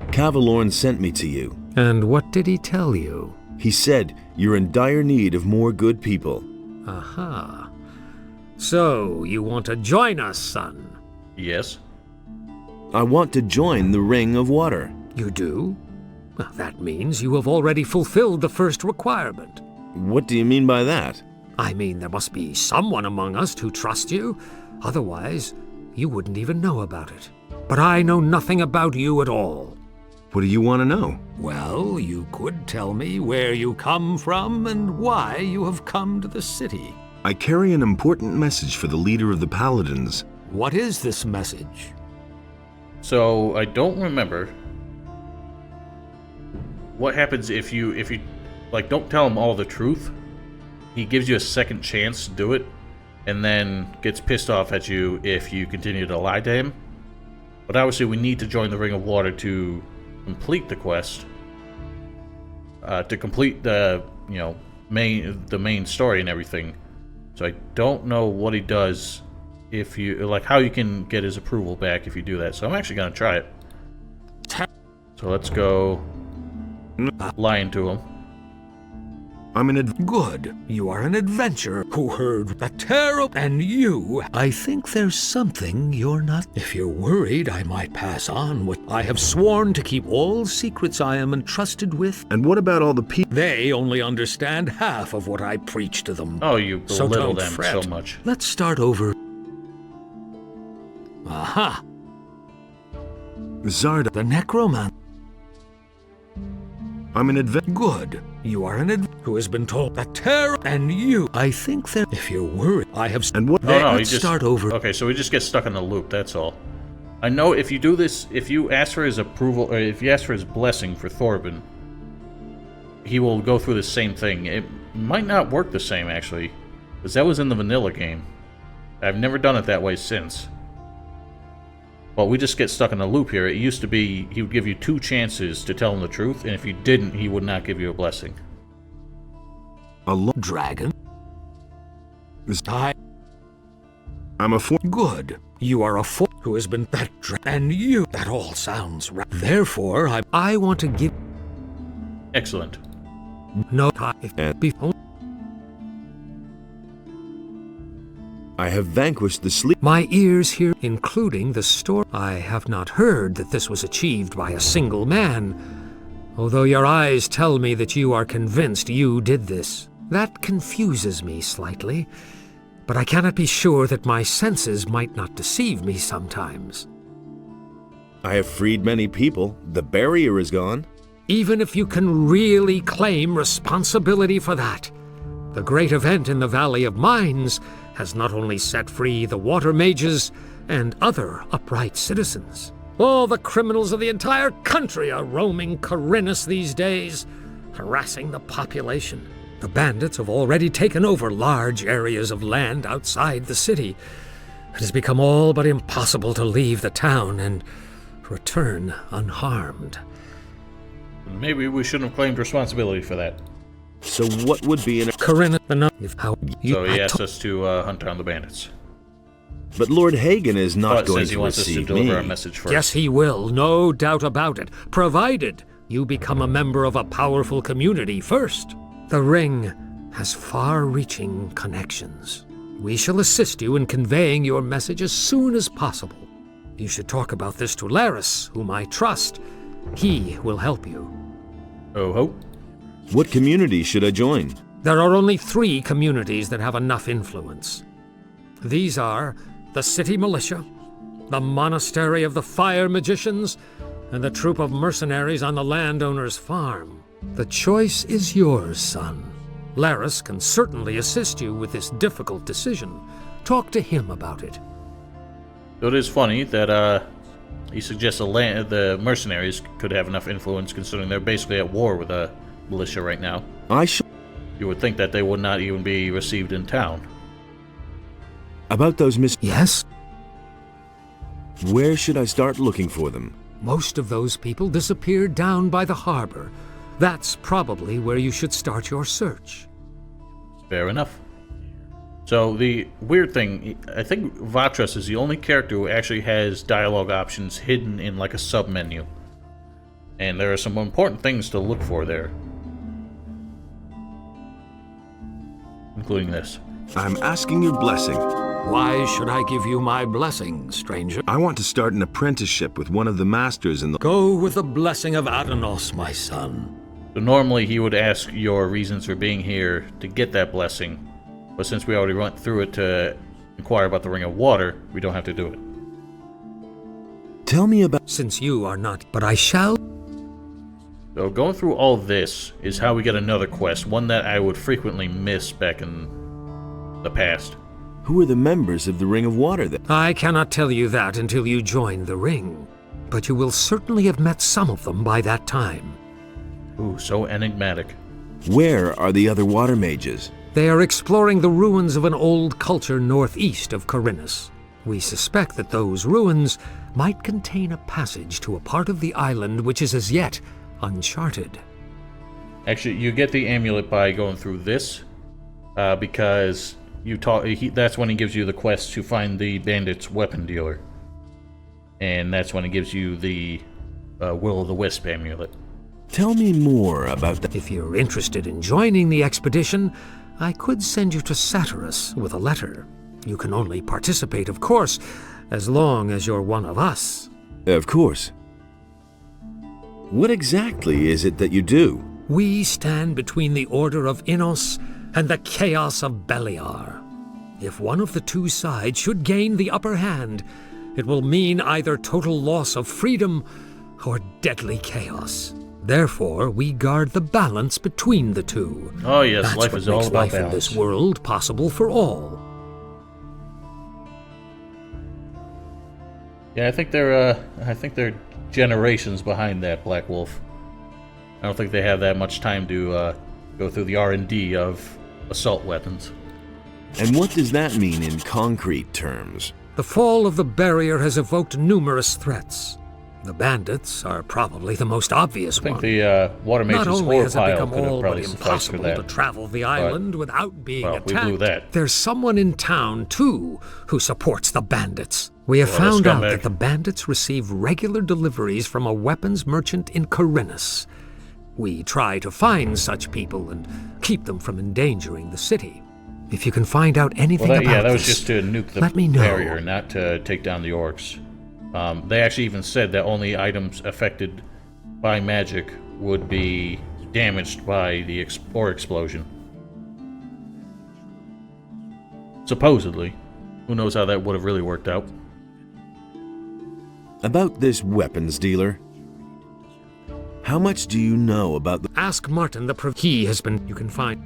Kavaloin sent me to you. And what did he tell you? He said you're in dire need of more good people. Aha. So, you want to join us, son? Yes. I want to join the Ring of Water. You do? Well, that means you have already fulfilled the first requirement. What do you mean by that? I mean, there must be someone among us who trusts you. Otherwise, you wouldn't even know about it. But I know nothing about you at all. What do you want to know? Well, you could tell me where you come from and why you have come to the city. I carry an important message for the leader of the Paladins. What is this message? So, I don't remember. what happens if you like don't tell him all the truth? He gives you a second chance to do it, and then gets pissed off at you if you continue to lie to him. But obviously, we need to join the Ring of Water to complete the quest, to complete the main story and everything. So I don't know what he does if you how you can get his approval back if you do that. So I'm actually gonna try it. So let's go lying to him. Good. You are an adventurer who heard the terror, and you. I think there's something you're not. If you're worried, I might pass on what I have sworn to keep all secrets I am entrusted with. And what about all the people? They only understand half of what I preach to them. Oh, you So belittle don't them fret. so much. Let's start over. Aha! Zarda. The necromancer. I'm an Good. You are an who has been told that terror, and you. I think that if you're worried, I have. And what? Oh, no, Let's start over. Okay, so we just get stuck in the loop. That's all. I know if you do this, if you ask for his approval, or if you ask for his blessing for Thorben, he will go through the same thing. It might not work the same actually, because that was in the vanilla game. I've never done it that way since. But we just get stuck in a loop here. It used to be he would give you 2 chances to tell him the truth, and if you didn't, he would not give you a blessing. A dragon. I'm a Good. You are a who has been that and you. That all sounds right. Therefore, I want to give. Excellent. No, I have vanquished the sleep. My ears hear, including the story. I have not heard that this was achieved by a single man, although your eyes tell me that you are convinced you did this. That confuses me slightly, but I cannot be sure that my senses might not deceive me sometimes. I have freed many people. The barrier is gone. Even if you can really claim responsibility for that, the great event in the Valley of Mines has not only set free the water mages and other upright citizens. All the criminals of the entire country are roaming Khorinis these days, harassing the population. The bandits have already taken over large areas of land outside the city. It has become all but impossible to leave the town and return unharmed. Maybe we shouldn't have claimed responsibility for that. So what would be an Khorinis? So he asked us to hunt down the bandits. But Lord Hagen is not But going says he to wants us to receive deliver me. our message first. Yes, he will, no doubt about it, provided you become a member of a powerful community first. The ring has far-reaching connections. We shall assist you in conveying your message as soon as possible. You should talk about this to Laris, whom I trust. He will help you. Oh ho. What community should I join? There are only 3 communities that have enough influence. These are the City Militia, the Monastery of the Fire Magicians, and the troop of mercenaries on the landowner's farm. The choice is yours, son. Laris can certainly assist you with this difficult decision. Talk to him about it. So it is funny that he suggests the mercenaries could have enough influence, considering they're basically at war with the militia right now. You would think that they would not even be received in town. About those Yes? Where should I start looking for them? Most of those people disappeared down by the harbor. That's probably where you should start your search. Fair enough. So the weird thing, I think Vatras is the only character who actually has dialogue options hidden in like a sub-menu. And there are some important things to look for there. Including this. I'm asking your blessing. Why should I give you my blessing, stranger? I want to start an apprenticeship with one of the masters in the... Go with the blessing of Adanos, my son. So normally he would ask your reasons for being here to get that blessing. But since we already went through it to inquire about the Ring of Water, we don't have to do it. Tell me about... Since you are not, but I shall... So going through all this is how we get another quest, one that I would frequently miss back in the past. Who are the members of the Ring of Water then? I cannot tell you that until you join the ring, but you will certainly have met some of them by that time. Ooh, so enigmatic. Where are the other water mages? They are exploring the ruins of an old culture northeast of Khorinis. We suspect that those ruins might contain a passage to a part of the island which is as yet uncharted. Actually, you get the amulet by going through this, because that's when he gives you the quest to find the bandit's weapon dealer. And that's when he gives you the Will-o'-the-Wisp amulet. Tell me more about that. If you're interested in joining the expedition, I could send you to Satyrus with a letter. You can only participate, of course, as long as you're one of us. Of course. What exactly is it that you do? We stand between the Order of Innos and the chaos of Beliar. If one of the two sides should gain the upper hand, it will mean either total loss of freedom or deadly chaos. Therefore, we guard the balance between the two. Oh yes, That's life what is all makes about life balance. in this world possible for all. Yeah, I think they're generations behind that, Black Wolf. I don't think they have that much time to go through the R&D of assault weapons. And what does that mean in concrete terms? The fall of the barrier has evoked numerous threats. The bandits are probably the most obvious one. I think the water mage's Not only ore has it pile become could have all probably but sufficed for impossible that. to travel the island without being well, attacked, we blew that. there's someone in town, too, who supports the bandits. We have Well, found out scumbag. that the bandits receive regular deliveries from a weapons merchant in Khorinis. We try to find such people and keep them from endangering the city. If you can find out anything about that this, was just to nuke the let me know. barrier, not to take down the orcs. They actually even said that only items affected by magic would be damaged by the ore explosion. Supposedly. Who knows how that would have really worked out. About this weapons dealer, how much do you know about the... Ask Martin, he has been... You can find...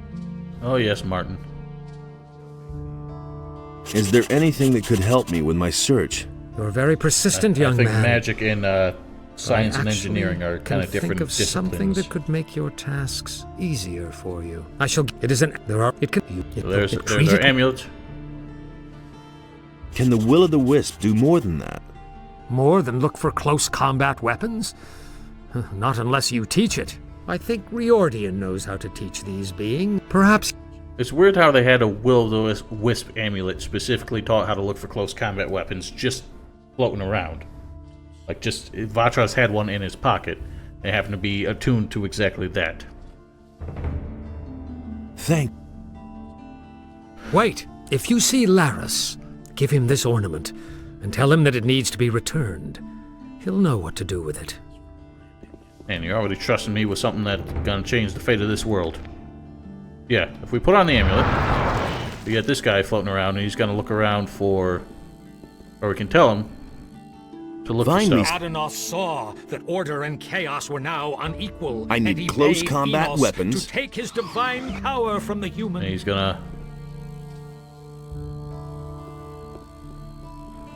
Oh yes, Martin. Is there anything that could help me with my search? You're very persistent, young I think man. magic and science I and actually engineering are kind of different think of disciplines. something that could make your tasks easier for you. I shall... It isn't... There are... It can... You, it, So there's it, there's our amulet. Can the Will-o'-the-Wisp do more than that? More than look for close combat weapons? Not unless you teach it. I think Riordian knows how to teach these beings. Perhaps... It's weird how they had a Will-o'-the-Wisp amulet specifically taught how to look for close combat weapons just floating around. Like, just... Vatras had one in his pocket. It happened to be attuned to exactly that. Thank... Wait. If you see Laris, give him this ornament and tell him that it needs to be returned. He'll know what to do with it. Man, you're already trusting me with something that's gonna change the fate of this world. Yeah, if we put on the amulet, we get this guy floating around, and he's gonna look around for... Or we can tell him to look for stuff. Adonos saw that order and chaos were now unequal. I need and he close bade combat Enos weapons. to take his divine power from the human. And he's gonna...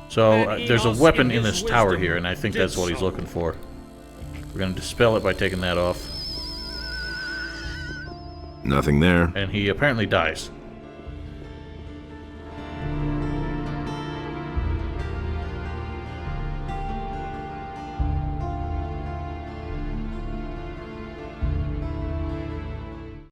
So, there's a weapon in this tower here, and I think that's what he's looking for. We're gonna dispel it by taking that off. Nothing there. And he apparently dies.